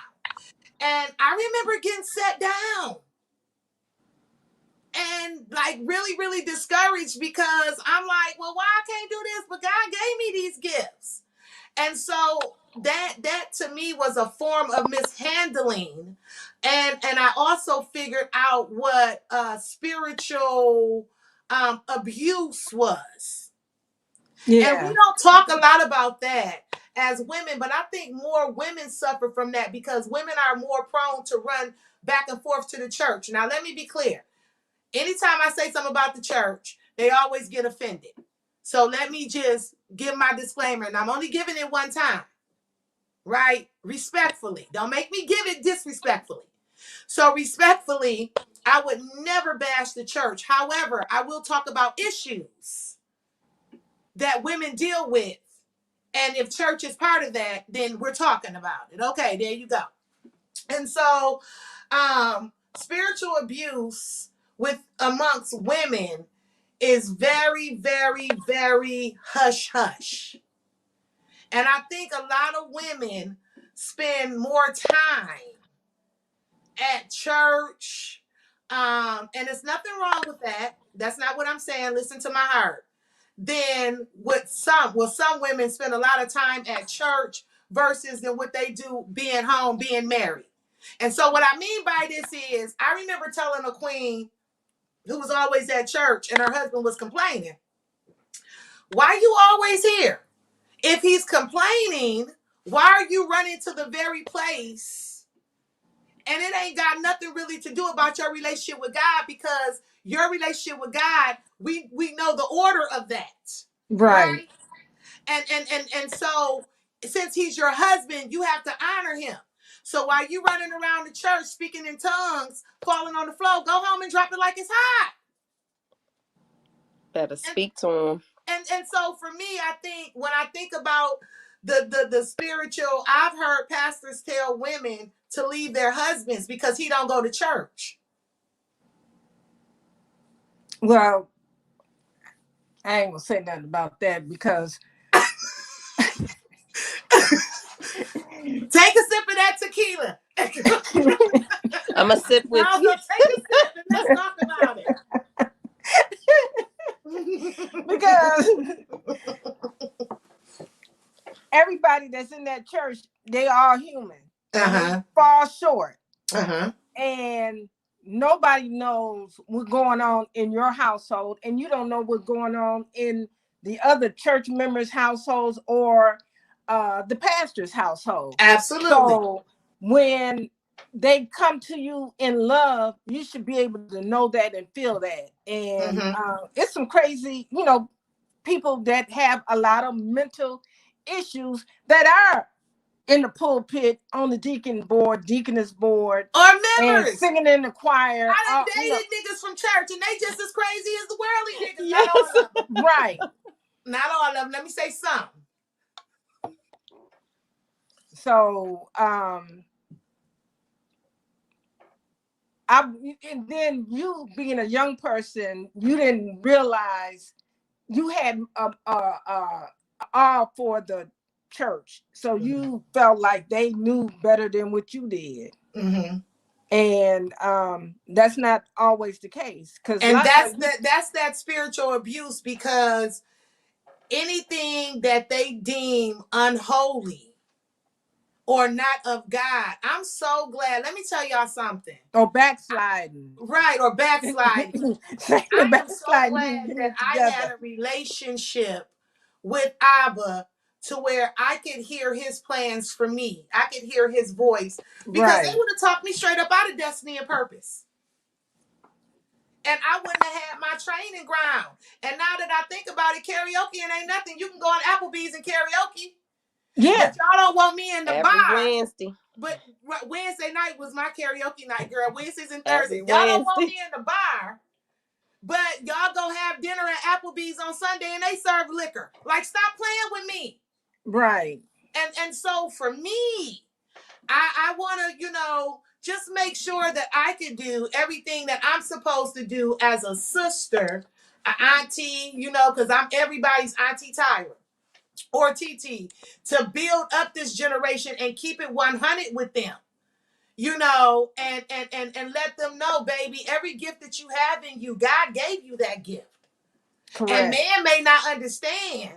And I remember getting set down and like really, really discouraged, because I'm like, well, why I can't do this? But God gave me these gifts. And so that to me was a form of mishandling. And I also figured out what spiritual abuse was. And we Yeah. don't talk a lot about that as women, but I think more women suffer from that because women are more prone to run back and forth to the church. Now, let me be clear. Anytime I say something about the church, they always get offended. So let me just give my disclaimer, and I'm only giving it one time, right? Respectfully. Don't make me give it disrespectfully. So respectfully, I would never bash the church. However, I will talk about issues that women deal with. And if church is part of that, then we're talking about it. Okay, there you go. And so, spiritual abuse with amongst women is very, very, very hush hush. And I think a lot of women spend more time at church. And there's nothing wrong with that. That's not what I'm saying. Listen to my heart. Then some women spend a lot of time at church versus than what they do being home, being married. And so what I mean by this is, I remember telling a queen who was always at church and her husband was complaining. Why you always here? If he's complaining, why are you running to the very place? And it ain't got nothing really to do about your relationship with God, because your relationship with God, we know the order of that. Right. And so since he's your husband, you have to honor him. So while you running around the church speaking in tongues, falling on the floor, go home and drop it like it's hot. Better speak to him. And so for me, I think when I think about the spiritual, I've heard pastors tell women to leave their husbands because he don't go to church. Well, I ain't gonna say nothing about that because Take a sip of that tequila. I'm a sip with No, you. take a sip and let's talk about it. because everybody that's in that church, they are human. Uh-huh. Fall short. Uh-huh. And nobody knows what's going on in your household, and you don't know what's going on in the other church members' households or the pastor's household. Absolutely. So when they come to you in love, you should be able to know that and feel that. And it's some crazy, people that have a lot of mental issues that are in the pulpit, on the deaconess board, or and members singing in the choir. I done dated niggas from church and they just as crazy as the worldly niggas. Yes. Not all of them. Right. Not all of them. Let me say some. So and then you being a young person, you didn't realize you had all for the church, so you felt like they knew better than what you did. And that's not always the case, and that's that spiritual abuse, because anything that they deem unholy or not of God, I'm so glad. Let me tell y'all something. Or backsliding. Right, or backsliding. I am so glad that I had a relationship with Abba to where I could hear his plans for me. I could hear his voice, because they would have talked me straight up out of destiny and purpose. And I wouldn't have had my training ground. And now that I think about it, karaoke and ain't nothing. You can go on Applebee's and karaoke. Yeah. But y'all don't want me in the bar. Wednesday. But Wednesday night was my karaoke night, girl. Wednesdays and Thursdays. Y'all don't want me in the bar. But y'all go have dinner at Applebee's on Sunday and they serve liquor. Like, stop playing with me. Right. And so for me, I want to, just make sure that I can do everything that I'm supposed to do as a sister, an auntie, because I'm everybody's Auntie Tyra or TT, to build up this generation and keep it 100 with them, and let them know, baby, every gift that you have in you, God gave you that gift. Correct. And man may not understand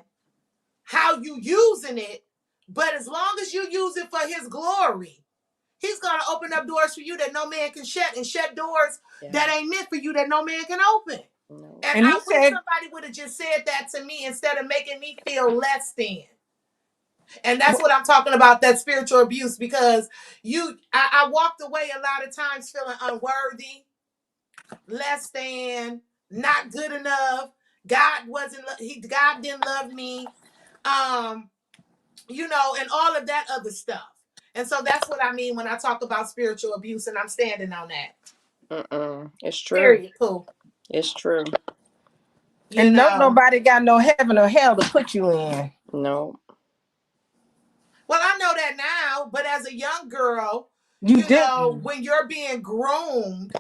how you using it, but as long as you use it for his glory, he's going to open up doors for you that no man can shut, and shut doors that ain't meant for you that no man can open. No. And I wish somebody would have just said that to me instead of making me feel less than. And that's what I'm talking about, that spiritual abuse, because I walked away a lot of times feeling unworthy, less than, not good enough. God didn't love me, and all of that other stuff. And so that's what I mean when I talk about spiritual abuse, and I'm standing on that. It's true. Period. Cool. It's true. Nobody got no heaven or hell to put you in. No. Well, I know that now, but as a young girl, when you're being groomed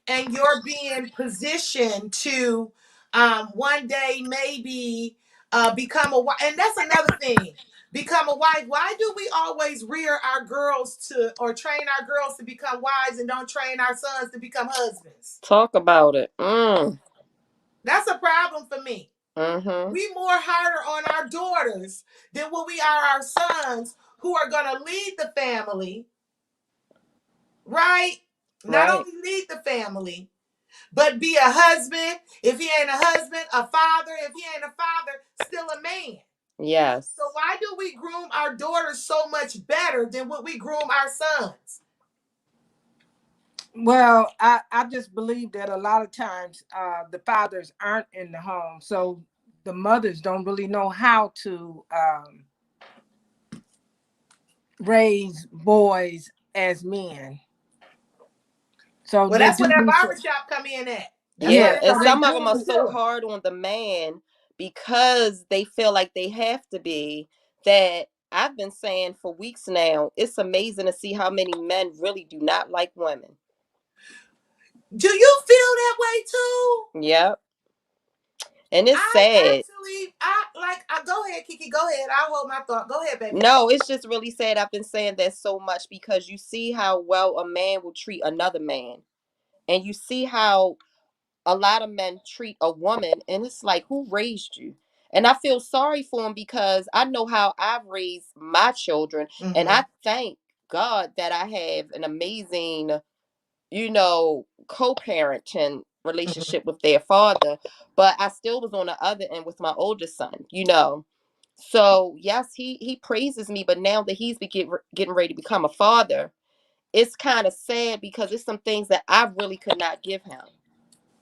and you're being positioned to one day maybe become a wife, and that's another thing, become a wife. Why do we always rear our girls or train our girls to become wives and don't train our sons to become husbands? Talk about it. That's a problem for me. We more harder on our daughters than what we are our sons, who are going to lead the family, right? Not only lead the family, but be a husband. If he ain't a husband, a father. If he ain't a father, still a man. Yes. So why do we groom our daughters so much better than what we groom our sons? Well, I just believe that a lot of times the fathers aren't in the home, so the mothers don't really know how to raise boys as men. So Well, they that's where do that need to, barbershop come in at. That's where Yeah, yeah. they and So come they in some of at. them do are need so to, hard on the man because they feel like they have to be, that I've been saying for weeks now, it's amazing to see how many men really do not like women. Do you feel that way too? Yep. And it's sad. Go ahead, Kiki. Go ahead. I'll hold my thought. Go ahead, baby. No, it's just really sad. I've been saying that so much because you see how well a man will treat another man. And you see how a lot of men treat a woman, and it's like, who raised you? And I feel sorry for them because I know how I've raised my children, and Mm-hmm. I thank God that I have an amazing, co-parenting Mm-hmm. relationship with their father. But I still was on the other end with my oldest son. So yes, he praises me, but now that he's getting ready to become a father, it's kind of sad because it's some things that I really could not give him.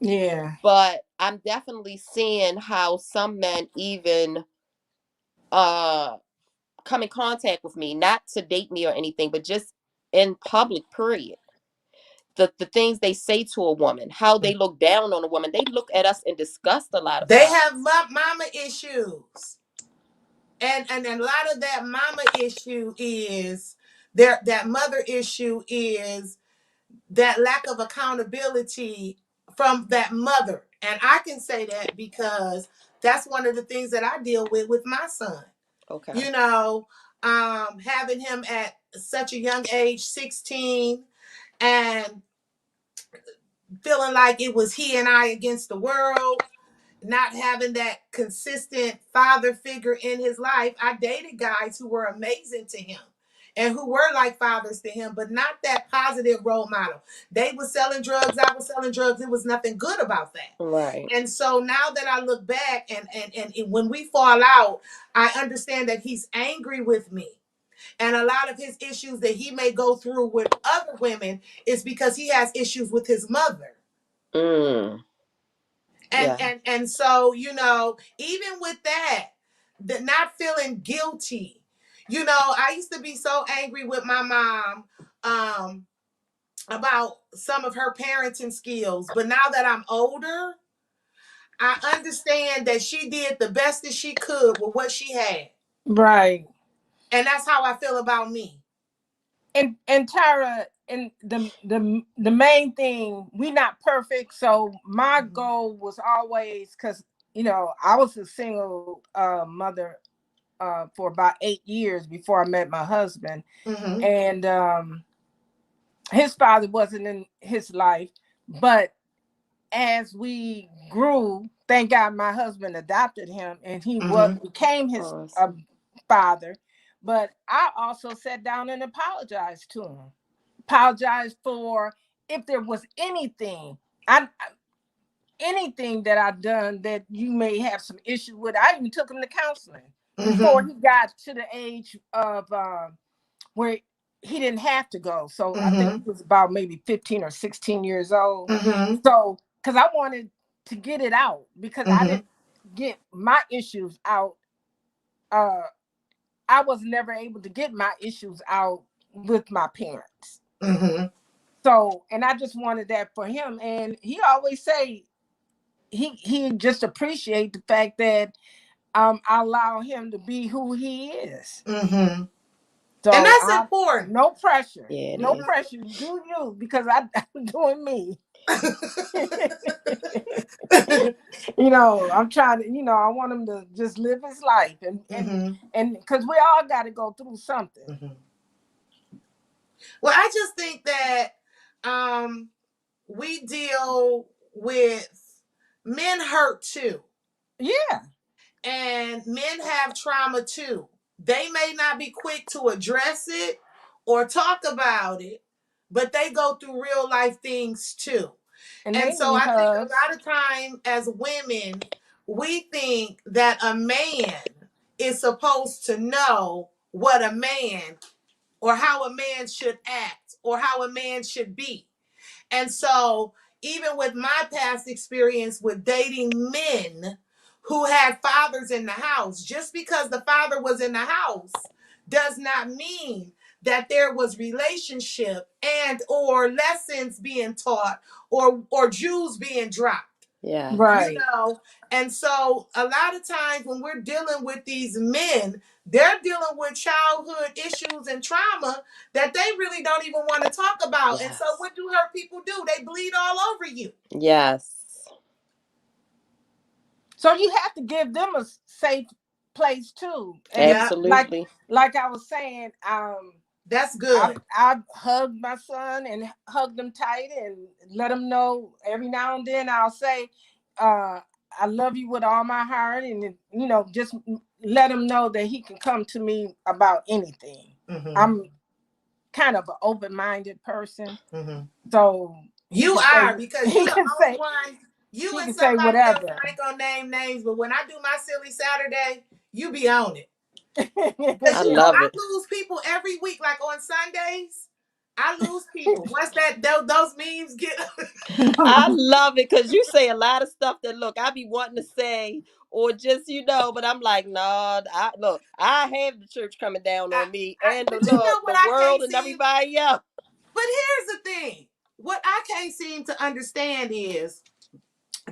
yeah, But I'm definitely seeing how some men even uh come in contact with me, not to date me or anything, but just in public, period. The things they say to a woman, how they look down on a woman, they look at us in disgust a lot of They times. have mama issues, and a lot of that mama issue is that mother issue is that lack of accountability from that mother. And I can say that because that's one of the things that I deal with my son. Okay. You know, having him at such a young age, 16, and feeling like it was he and I against the world, not having that consistent father figure in his life. I dated guys who were amazing to him and who were like fathers to him, but not that positive role model. They were selling drugs, I was selling drugs. It was nothing good about that. Right. And so now that I look back and when we fall out, I understand that he's angry with me. And a lot of his issues that he may go through with other women is because he has issues with his mother. Mm. and Yeah. and and so even with that, the not feeling guilty. I used to be so angry with my mom about some of her parenting skills, but now that I'm older, I understand that she did the best that she could with what she had, right. and that's how I feel about me. And Tyra, and the main thing, we not perfect. So my Mm-hmm. goal was always, because I was a single mother for about 8 years before I met my husband, Mm-hmm. and his father wasn't in his life, but as we grew, thank God my husband adopted him, and he Mm-hmm. became his Awesome. father. But I also sat down and apologized to him, apologized for if there was anything that I've done that you may have some issue with. I even took him to counseling before Mm-hmm. he got to the age of where he didn't have to go. So I think Mm-hmm. he was about maybe 15 or 16 years old. Mm-hmm. So because I wanted to get it out, because I Mm-hmm. didn't get my issues out. Uh, I was never able to get my issues out with my parents. Mm-hmm. So, and I just wanted that for him. And he always say he just appreciate the fact that I allow him to be who he is. Mm-hmm. And So that's I important. no pressure, Yeah, it no is. pressure. Do you, because I'm doing me. I'm trying to. I want him to just live his life, and and Mm-hmm. and because we all got to go through something. Mm-hmm. Well, I just think that um, we deal with men hurt too, Yeah, and men have trauma too. They may not be quick to address it or talk about it, but they go through real life things too. And And they so need I think a hugs. lot of time as women, we think that a man is supposed to know what a man or how a man should act or how a man should be. And so, even with my past experience with dating men who had fathers in the house, just because the father was in the house does not mean that there was relationship and or lessons being taught or Jews being dropped. Yeah. You Right. know, and so a lot of times when we're dealing with these men, they're dealing with childhood issues and trauma that they really don't even want to talk about. And so Yes. what do hurt people do? They bleed all over you. Yes. So you have to give them a safe place too. And Yeah, Absolutely. like I was saying, that's I good. I hugged my son and hugged him tight and let him know every now and then I'll say, I love you with all my heart, and just let him know that he can come to me about anything. Mm-hmm. I'm kind of an open-minded person, Mm-hmm. so he You can say are, because you he the can only say one, you he and can say somebody else, and whatever. I ain't gonna name names, but when I do my silly Saturday, you be on it. Because I you know love I it. lose people every week, like on Sundays. I lose people. Once those memes get I love it because you say a lot of stuff that look, I be wanting to say or just but I'm like, no, I have the church coming down I, on me and but you know the what I world can't and seem. everybody else. But here's the thing: what I can't seem to understand is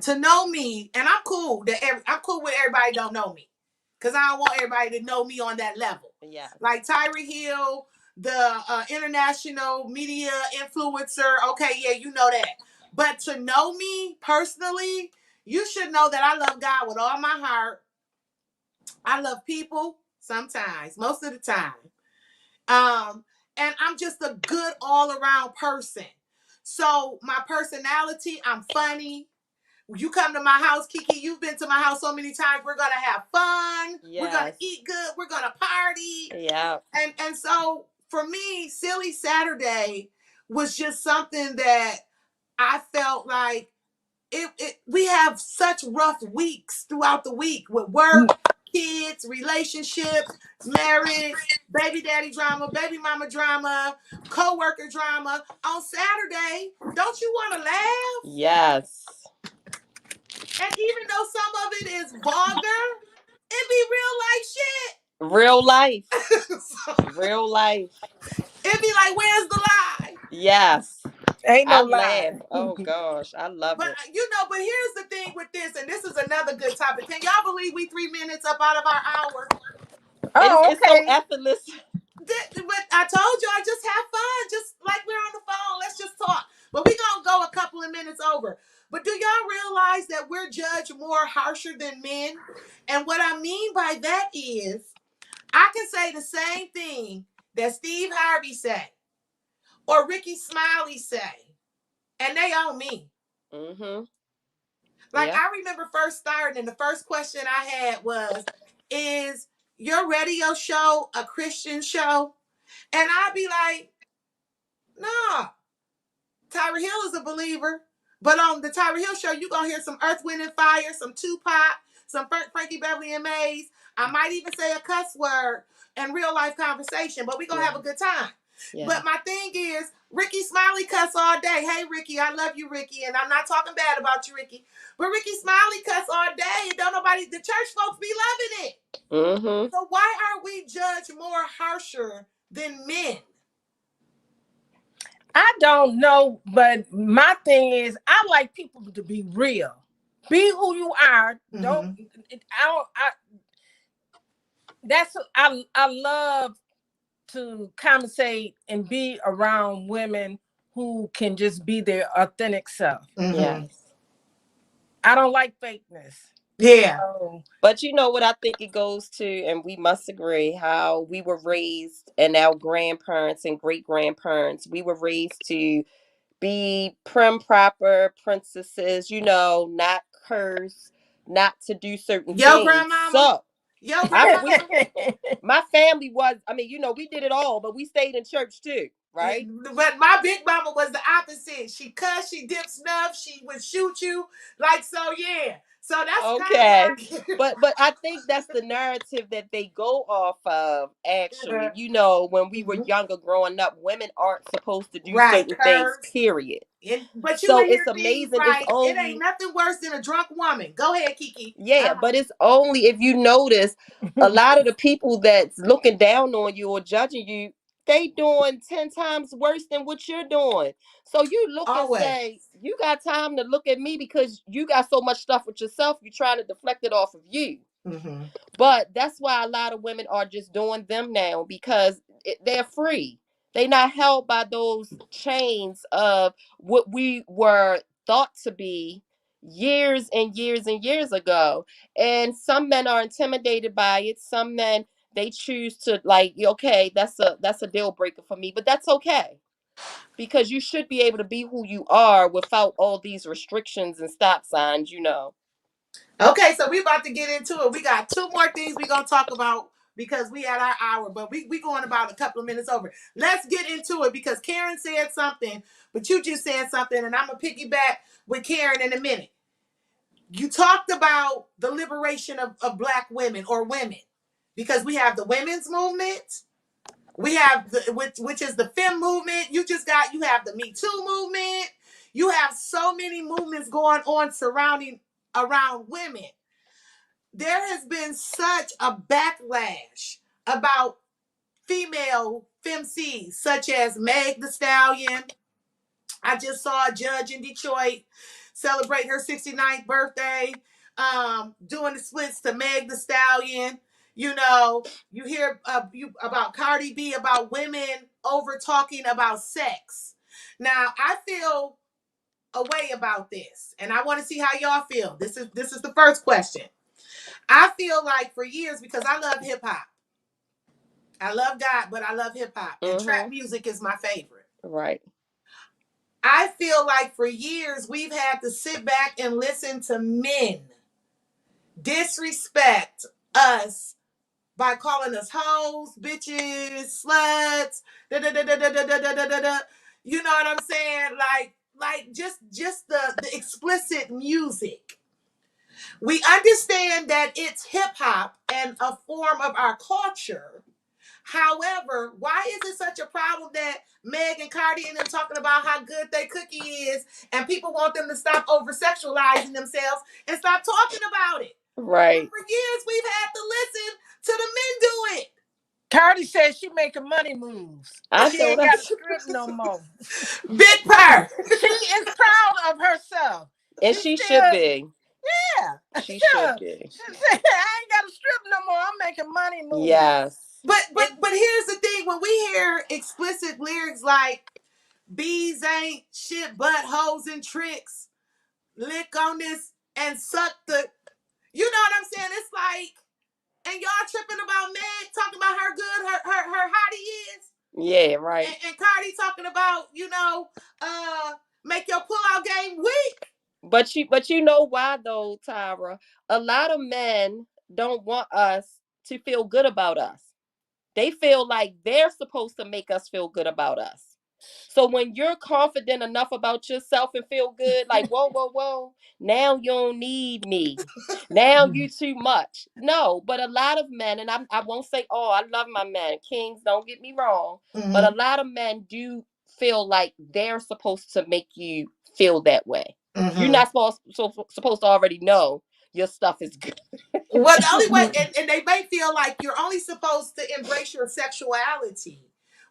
to know me, and I'm cool I'm cool with everybody don't know me, because I don't want everybody to know me on that level. Yes. Like Tyra Hill, the international media influencer. Okay, yeah, you know that. But to know me personally, you should know that I love God with all my heart. I love people sometimes, most of the time. And I'm just a good all around person. So my personality, I'm funny. You come to my house, Kiki, you've been to my house so many times. We're gonna have fun. We're gonna Yes. eat good. We're gonna party. Yeah. And so for me, Silly Saturday was just something that I felt like we have such rough weeks throughout the week with work, kids, relationships, marriage, baby daddy drama, baby mama drama, co-worker drama. On Saturday, don't you want to laugh? Yes. And even though some of it is vulgar, it be Real life. real life shit. So Real life. it be like, where's the lie? Yes. Ain't no I laugh. lie. Oh gosh, I love But it. but here's the thing with this, and this is another good topic. Can y'all believe we 3 minutes up out of our hour? Oh, It's so okay. effortless. But I told you I just have fun, just like we're on the phone. Let's just talk. But we're gonna go a couple of minutes over. But do y'all realize that we're judged more harsher than men? And what I mean by that is I can say the same thing that Steve Harvey say or Ricky Smiley say, and they own me. Mm-hmm. Like Yeah. I remember first starting, and the first question I had was, "Is your radio show a Christian show?" And I'd be like, "Nah, Tyra Hill is a believer." But on the Tyra Hill show, you're gonna hear some Earth, Wind, and Fire, some Tupac, some Frankie Beverly and Mays. I might even say a cuss word in real life conversation, but we're gonna have a good time. Yeah. But my thing is, Ricky Smiley cuss all day. Hey, Ricky, I love you, Ricky, and I'm not talking bad about you, Ricky. But Ricky Smiley cuss all day, and don't nobody, the church folks be loving it. Mm-hmm. So why are we judged more harsher than men? I don't know, but my thing is, I like people to be real. Be who you are. Don't. Mm-hmm. I don't. I love to conversate and be around women who can just be their authentic self. Mm-hmm. Yes. I don't like fakeness. Yeah. So, But you know what I think it goes to, and we must agree, how we were raised and our grandparents and great grandparents, we were raised to be prim proper princesses, not curse, not to do certain Yo, things. grandmama. So Your We grandmother. my family was, I mean, we did it all, but we stayed in church too, Yeah, right? but my big mama was the opposite. She cussed, she dipped snuff, she would shoot you. Like, so yeah. So that's kind of Okay. why. But I think that's the narrative that they go off of actually. When we were Mhm. younger growing up, women aren't supposed to do Right. certain things, Curves. period. But you So would it's hear things amazing. It's like, it ain't only nothing worse than a drunk woman. Go ahead, Kiki. Yeah, but it's only if you notice a lot of the people that's looking down on you or judging you, they doing 10 times worse than what you're doing. So you look and Always. say, you got time to look at me because you got so much stuff with yourself, you're trying to deflect it off of you. Mm-hmm. But that's why a lot of women are just doing them now because they're free. They're not held by those chains of what we were thought to be years and years and years ago. And some men are intimidated by it. Some men, they choose to, like, okay, that's a deal breaker for me, but that's okay because you should be able to be who you are without all these restrictions and stop signs. Okay, so we about to get into it. We got two more things we gonna talk about because we at our hour, but we going about a couple of minutes over. Let's get into it because Karen said something, but you just said something, and I'm gonna piggyback with Karen in a minute. You talked about the liberation of black women or women because we have the women's movement. We have which is the fem movement. You have the Me Too movement. You have so many movements going on surrounding around women. There has been such a backlash about female femcees, such as Meg the Stallion. I just saw a judge in Detroit celebrate her 69th birthday, doing the splits to Meg the Stallion. You hear about Cardi B, about women over talking about sex. Now, I feel a way about this, and I want to see how y'all feel. This is the first question. I feel like for years, because I love hip hop. I love God, but I love hip hop, and trap Mm-hmm. music is my favorite. Right. I feel like for years we've had to sit back and listen to men disrespect us by calling us hoes, bitches, sluts, da da da da da da da da da da. You know what I'm saying? Like just the explicit music. We understand that it's hip hop and a form of our culture. However, why is it such a problem that Meg and Cardi and them talking about how good their cookie is and people want them to stop over sexualizing themselves and stop talking about it? When Right. for years we've had to listen to the men do it. Cardi says she making money moves. I She know ain't got to that's strip no more. Big purr. She is proud of herself. and She she should still, be. yeah, She should sure. be. She said, I ain't got to strip no more. I'm making money moves. Yes. But but It, but here's the thing: when we hear explicit lyrics like "bees ain't shit but hoes and tricks," lick on this and suck the, you know what I'm saying? It's like, and y'all tripping about Meg talking about her good, her hottie is, Yeah, right. and Cardi talking about uh make your pullout game weak. But you know why though, Tyra? A lot of men don't want us to feel good about us. They feel like they're supposed to make us feel good about us. So when you're confident enough about yourself and feel good, like, whoa, whoa, whoa, now you don't need me. Now you too much. No, but a lot of men, and I won't say, oh, I love my men. Kings, don't get me wrong. But a Mm-hmm. lot of men do feel like they're supposed to make you feel that way. You're Mm-hmm. not supposed to already know your stuff is good. Well, the only way, and they may feel like you're only supposed to embrace your sexuality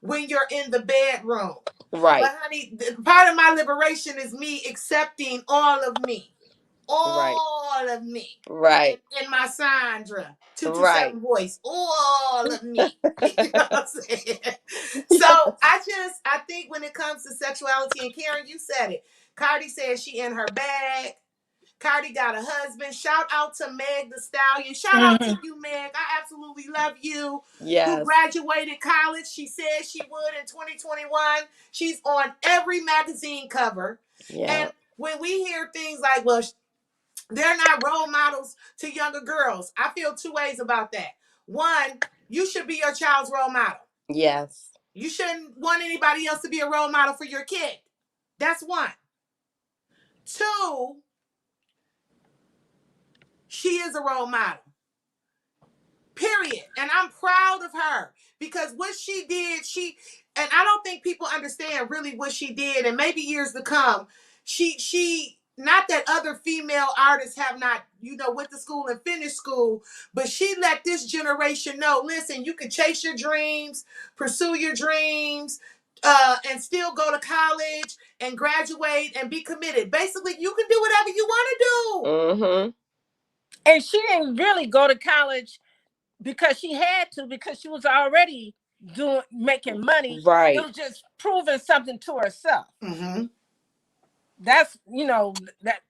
when you're in the bedroom. Right, But honey, part of my liberation is me accepting right, all of me, right, in my Sandra right. 227 voice, all of me. You know what I'm saying? So I think when it comes to sexuality, and Karen, you said it. Cardi said she in her bag. Cardi got a husband. Shout out to Meg the Stallion. Shout out to Mhm. you, Meg. I absolutely love you. Who Yes, graduated college. She said she would in 2021. She's on every magazine cover. yeah, And when we hear things like, well, They're not role models to younger girls. I feel two ways about that. One, you should be your child's role model. Yes. You shouldn't want anybody else to be a role model for your kid. That's one. Two, she is a role model. Period. And I'm proud of her because what she did, and I don't think people understand really what she did, and maybe years to come, she not that other female artists have not, went to school and finished school, but she let this generation know, listen, you can chase your dreams, pursue your dreams, and still go to college and graduate and be committed. Basically, you can do whatever you want to do. Mm-hmm. And she didn't really go to college because she had to, because she was already making money. Right. It was just proving something to herself. Mm-hmm. That's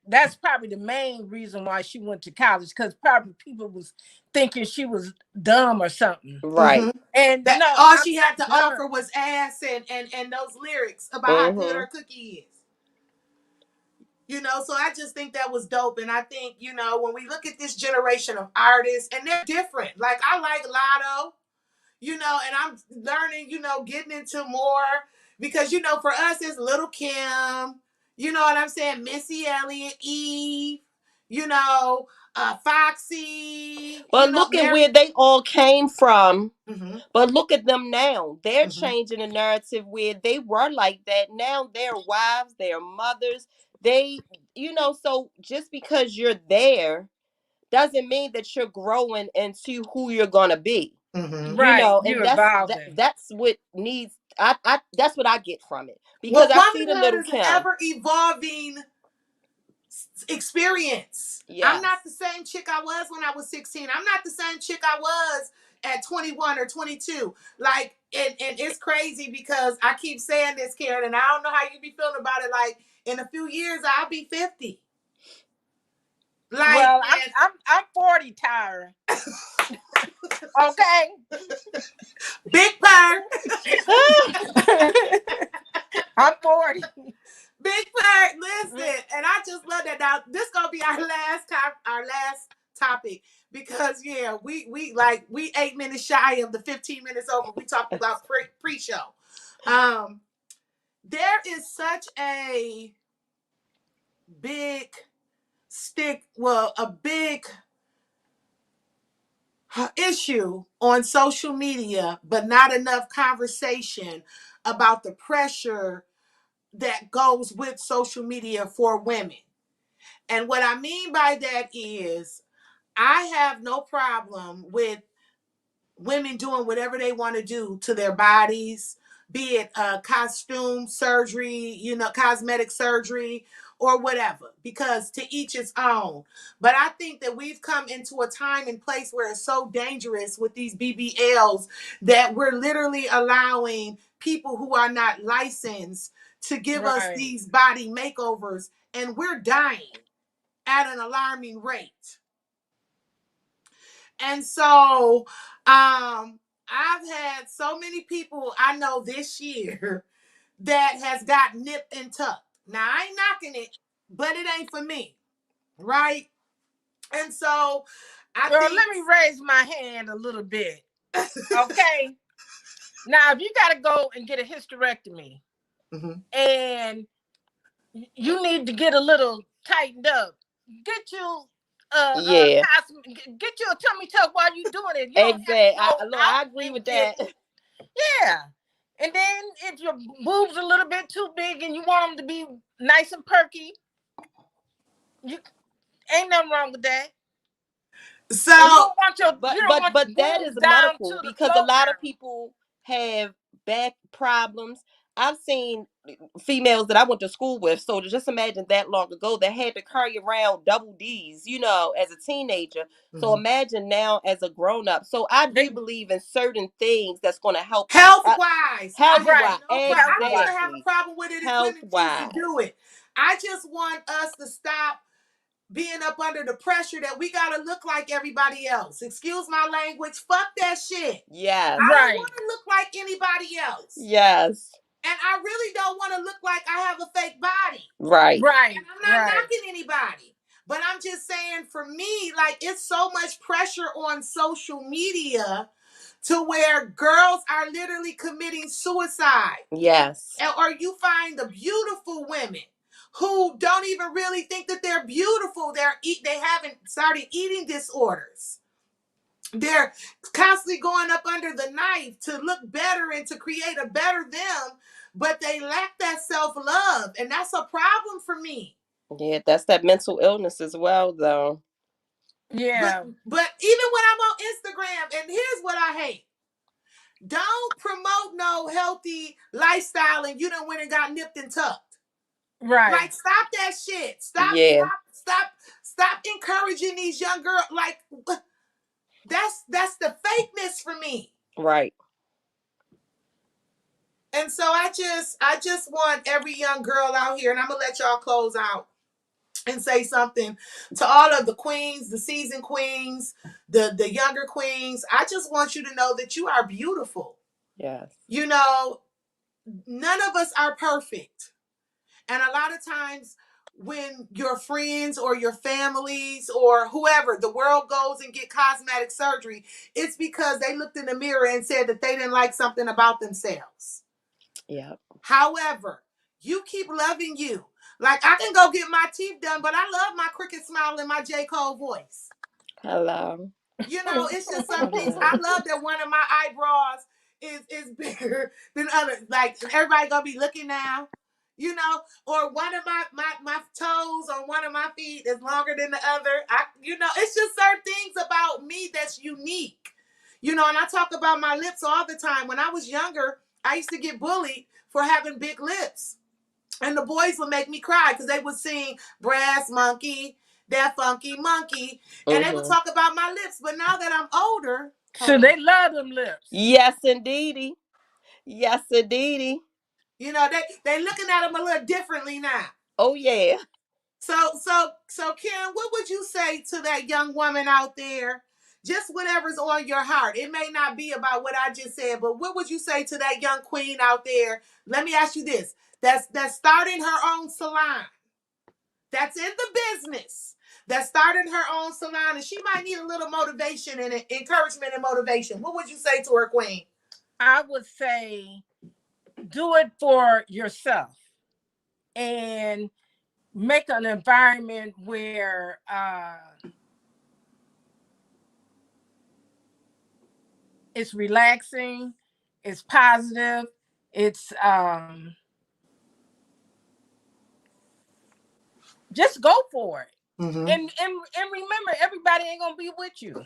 that's probably the main reason why she went to college, because probably people was thinking she was dumb or something. Right. Mm-hmm. And that no, all she had to offer was ass and those lyrics about how good her cookie is. So I just think that was dope. And I think, when we look at this generation of artists, and they're different. Like, I like Lotto, and I'm learning, getting into more. Because, for us, it's Little Kim, you know what I'm saying? Missy Elliott, Eve, Foxy. But look at where they all came from. Mm-hmm. But look at them now. They're changing the narrative where they were like that. Now they're wives, they're mothers. They, so just because you're there doesn't mean that you're growing into who you're gonna be. Mm-hmm. right, And that's what needs. I that's what I get from it, because I see the womanhood Little is an Kim. ever evolving experience. Yes. I'm not the same chick I was when I was 16. I'm not the same chick I was at 21 or 22. Like, and it's crazy because I keep saying this, Karen, and I don't know how you be feeling about it. Like, in a few years, I'll be 50. Like, well, I'm 40, Tyra. Okay. Big purr. I'm 40. Big purr. Listen, and I just love that. Now, this gonna be our last topic, because we 8 minutes shy of the 15 minutes over. We talked about pre-show. There is such a big a big issue on social media, but not enough conversation about the pressure that goes with social media for women. And what I mean by that is, I have no problem with women doing whatever they want to do to their bodies, be it costume surgery, cosmetic surgery, or whatever, because to each its own. But I think that we've come into a time and place where it's so dangerous with these BBLs that we're literally allowing people who are not licensed to give us these body makeovers, and we're dying at an alarming rate. And so I've had so many people I know this year that has got nipped and tucked. Now, I ain't knocking it, but it ain't for me, right? And so I think... let me raise my hand a little bit. Okay. Now, if you got to go and get a hysterectomy, and you need to get a little tightened up, get you get you a tummy tuck while you doing it. You exactly. I agree with that. Yeah. And then if your boobs are a little bit too big and you want them to be nice and perky, you ain't nothing wrong with that. So, but that is medical, because a lot of people have back problems. I've seen females that I went to school with, so to just imagine that long ago, that had to carry around double D's, as a teenager. So imagine now as a grown up. So I do believe in certain things that's going to help health-wise. Health-wise, I don't have a problem with it if women choose to do it. I just want us to stop being up under the pressure that we gotta look like everybody else. Excuse my language. Fuck that shit. Yes. I don't want to look like anybody else. Yes. And I really don't want to look like I have a fake body. Right. Right. And I'm not knocking anybody. But I'm just saying, for me, like, it's so much pressure on social media to where girls are literally committing suicide. Yes. Or you find the beautiful women who don't even really think that they're beautiful. They haven't started eating disorders. They're constantly going up under the knife to look better and to create a better them, but they lack that self-love, and that's a problem for me. Yeah, that's that mental illness as well, though. Yeah. But even when I'm on Instagram, and here's what I hate. Don't promote no healthy lifestyle and you done went and got nipped and tucked. Right. Like, stop that shit. Yeah. Stop encouraging these young girls. Like, that's the fakeness for me. Right. And so I just want every young girl out here, and I'm gonna let y'all close out and say something to all of the queens, the seasoned queens, the younger queens. I just want you to know that you are beautiful. Yes. You know, none of us are perfect. And a lot of times when your friends or your families or whoever, the world goes and get cosmetic surgery, it's because they looked in the mirror and said that they didn't like something about themselves. Yeah. However, you keep loving you. Like, I can go get my teeth done, but I love my cricket smile and my J. Cole voice. Hello. You know, it's just some things. I love that one of my eyebrows is bigger than others. Like, everybody gonna be looking now, you know, or one of my toes on one of my feet is longer than the other. It's just certain things about me that's unique. You know, and I talk about my lips all the time. When I was younger, I used to get bullied for having big lips. And the boys would make me cry because they would sing Brass Monkey, that funky monkey, and they would talk about my lips. But now that I'm older, So they love them lips. Yes, indeedy. Yes, indeedy. you know, they looking at them a little differently now. Oh yeah. So Karen, what would you say to that young woman out there? Just whatever's on your heart. It may not be about what I just said, but what would you say to that young queen out there? Let me ask you this. That's starting her own salon. That's in the business. That's starting her own salon, and she might need a little motivation and encouragement and motivation. What would you say to her, queen? I would say do it for yourself and make an environment where it's relaxing, it's positive, it's just go for it. Mm-hmm. And remember, everybody ain't gonna be with you.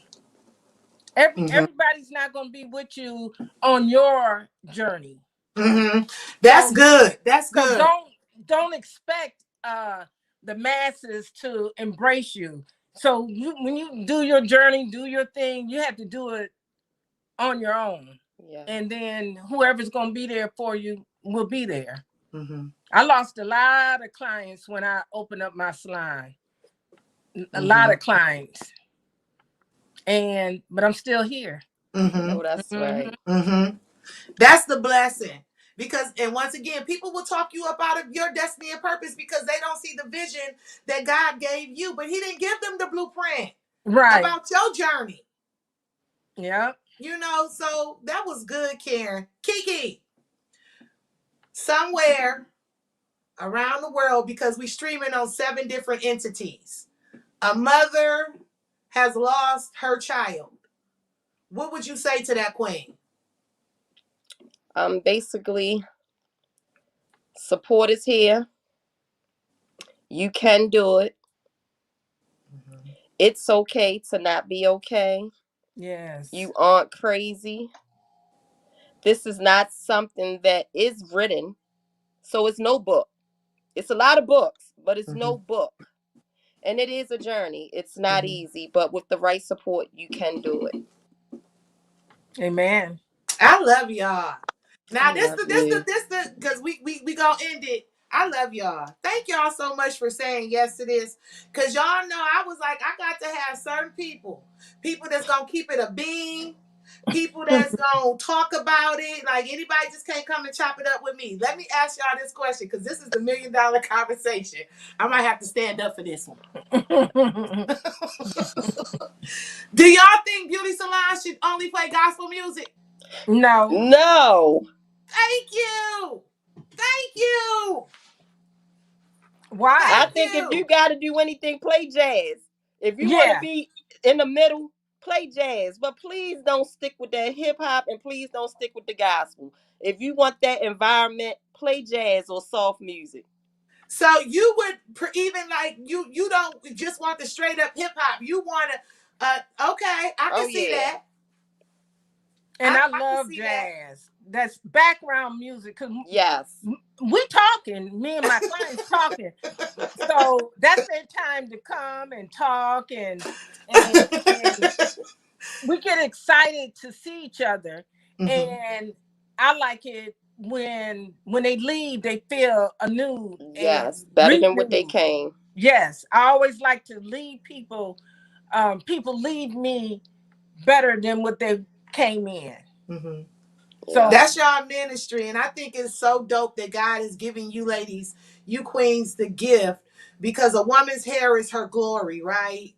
Everybody's not gonna be with you on your journey. Mm-hmm. That's good. That's So good. don't expect the masses to embrace you. So when you do your journey, do your thing, you have to do it on your own. Yeah. And then whoever's going to be there for you will be there. Mm-hmm. I lost a lot of clients when I opened up my salon. A lot of clients. But I'm still here. Mm-hmm. Oh, that's right. Mm-hmm. That's the blessing. And once again, people will talk you up out of your destiny and purpose because they don't see the vision that God gave you, but He didn't give them the blueprint about your journey. Yeah. You know, so that was good, Karen. Kiki, somewhere around the world, because we're streaming on 7 different entities, a mother has lost her child. What would you say to that queen? Basically, support is here. You can do it. It's okay to not be okay. Yes. You aren't crazy. This is not something that is written. So it's no book. It's a lot of books, but it's no book. And it is a journey. It's not easy, but with the right support, you can do it. Amen. I love y'all. Now this you. because we gonna end it. I love y'all. Thank y'all so much for saying yes to this. Cause y'all know I was like, I got to have certain people that's gonna keep it a beam. people that's gonna talk about it. Like anybody just can't come and chop it up with me. Let me ask y'all this question because this is the $1,000,000 conversation. I might have to stand up for this one. Do y'all think beauty salons should only play gospel music? No. No. Thank you. Thank you. Why? I Thank think if you you. got to do anything, play jazz. If you want to Yeah. be in the middle, play jazz. But please don't stick with that hip hop and please don't stick with the gospel. If you want that environment, play jazz or soft music. So you would even like you don't just want the straight up hip hop. You want to okay, I Oh, can see yeah. that. And I I can love see that. jazz. That's background music. Cause Yes. we talking, me and my clients talking. So that's their time to come and talk and we get excited to see each other. Mhm. And I like it when they leave, they feel anew and Yes. Better than what they renewed. came. Yes, I always like to leave people. People leave me better than what they came in. Mhm. Yeah. So That's your ministry, and I think it's so dope that God is giving you ladies, you queens, the gift because a woman's hair is her glory, right?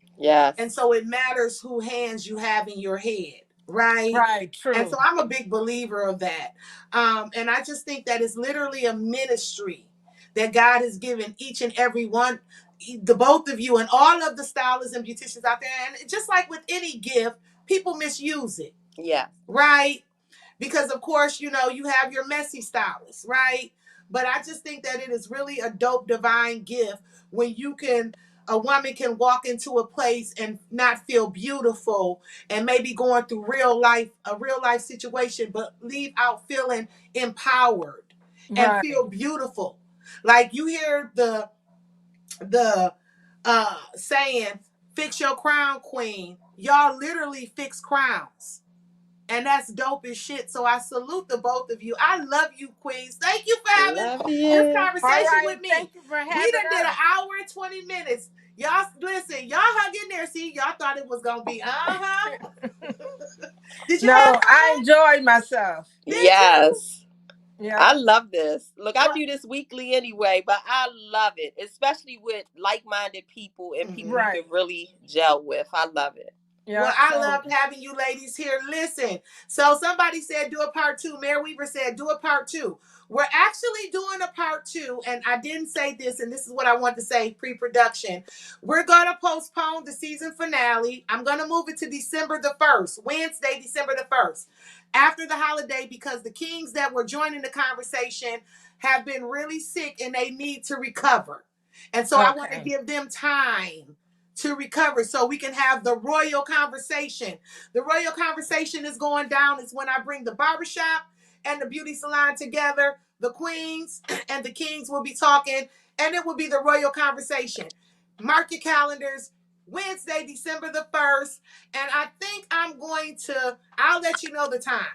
And Yes. so it matters who hands you have in your head, right? right, And so true. I'm a big believer of that. And I just think that it's literally a ministry that God has given each and every one, the both of you, and all of the stylists and beauticians out there. And just like with any gift, people misuse it, Yes. right? Because of course, you know, you have your messy stylists, right? But I just think that it is really a dope divine gift when you can a woman can walk into a place and not feel beautiful and maybe going through a real life situation, but leave out feeling empowered and Right, feel beautiful. Like you hear the saying, fix your crown, queen. Y'all literally fix crowns. And that's dope as shit. So I salute the both of you. I love you, queens. Thank you for having Love this you. all conversation right. with me. Thank you for We having done did an us. hour and 20 minutes. Y'all listen, y'all hung in there. See, y'all thought it was gonna be Did you have No, I fun? enjoyed myself. Did you? Yes. Yeah. I love this. Look, I Well, do this weekly anyway, but I love it, especially with like minded people and people mhm. you can Right. really gel with. I love it. Well, Yeah. I So loved having you ladies here. Listen, so somebody said do a part two. Mayor Weaver said do a part two. We're actually doing a part two, and I didn't say this, and this is what I want to say pre-production. We're gonna postpone the season finale. I'm gonna move it to December the 1st, Wednesday, December the 1st, after the holiday, because the kings that were joining the conversation have been really sick and they need to recover. And so I want to okay. give them time to recover so we can have the royal conversation. The royal conversation is going down is when I bring the barbershop and the beauty salon together. The queens and the kings will be talking, and it will be the royal conversation. Mark your calendars. Wednesday, December the 1st. And I think I'll let you know the time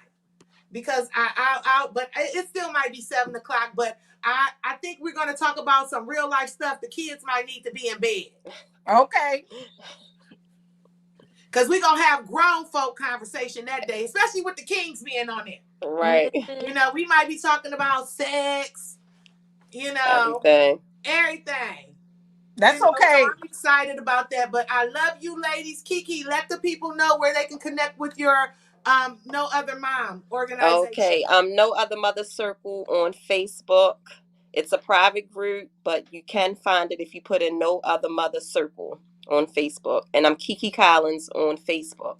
because but it still might be 7 o'clock. But I think we're going to talk about some real life stuff. The kids might need to be in bed. Okay. Because we're going to have grown folk conversation that day, especially with the kings being on it. Right. You know, we might be talking about sex, you know, Everything. everything. That's So okay. I'm excited about that. But I love you ladies. Kiki, let the people know where they can connect with your No Other Mom organization. Okay. No Other Mother Circle on Facebook. It's a private group, but you can find it if you put in No Other Mother Circle on Facebook. And I'm Kiki Collins on Facebook.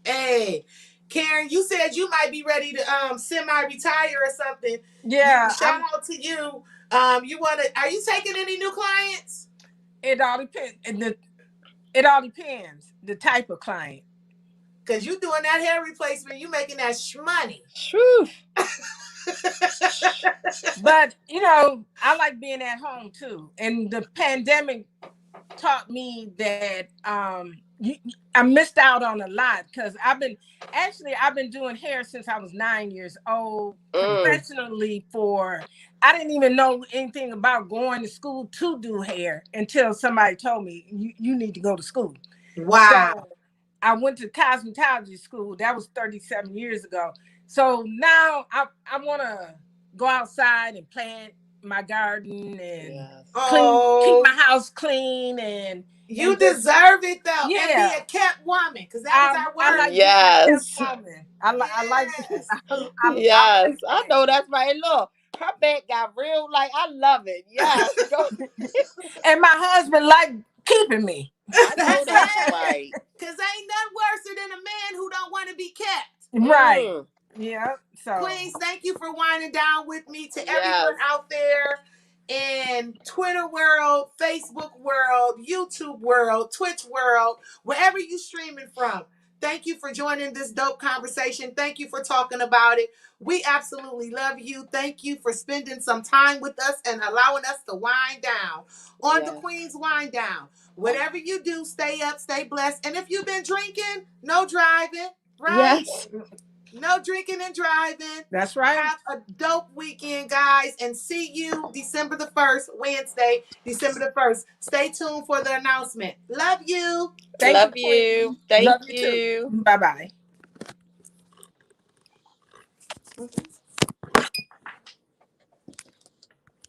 Hey, Karen, you said you might be ready to semi-retire or something. You Yeah. shout out to you. Are you taking any new clients? It all depends. It all depends the type of client. Because you doing that hair replacement, you making that money. Shoo. But I like being at home too. And the pandemic taught me that I missed out on a lot because I've been doing hair since I was 9 years old Mm. professionally. I didn't even know anything about going to school to do hair until somebody told me you need to go to school. Wow. So I went to cosmetology school. That was 37 years ago. So now I want to go outside and plant my garden and Yes. keep Oh, my house clean you and just, deserve it though, and be yeah. a kept woman, because that is our I word. like being a kept Yes. woman. I like Yes. I Yes. like I know that's right. And look, her back got real, like, I love it. Yes. Go. that. And my husband like keeping me. I know that's Hey, right. because ain't nothing worse than a man who don't want to be kept. Right. Mm. Yeah. So Queens, thank you for winding down with me. To Yes. everyone out there in Twitter world, Facebook world, YouTube world, Twitch world, wherever you streaming from, thank you for joining this dope conversation. Thank you for talking about it. We absolutely love you. Thank you for spending some time with us and allowing us to wind down on the Yes. Queen's Wind Down. Whatever you do, stay up, stay blessed. And if you've been drinking, no driving, right? Yes. No drinking and driving. that's right. Have a dope weekend, guys, and see you December the 1st, Wednesday, December the 1st. Stay tuned for the announcement. Love you. Thank you, Love you. Queen. Thank Love you too. you. Bye bye.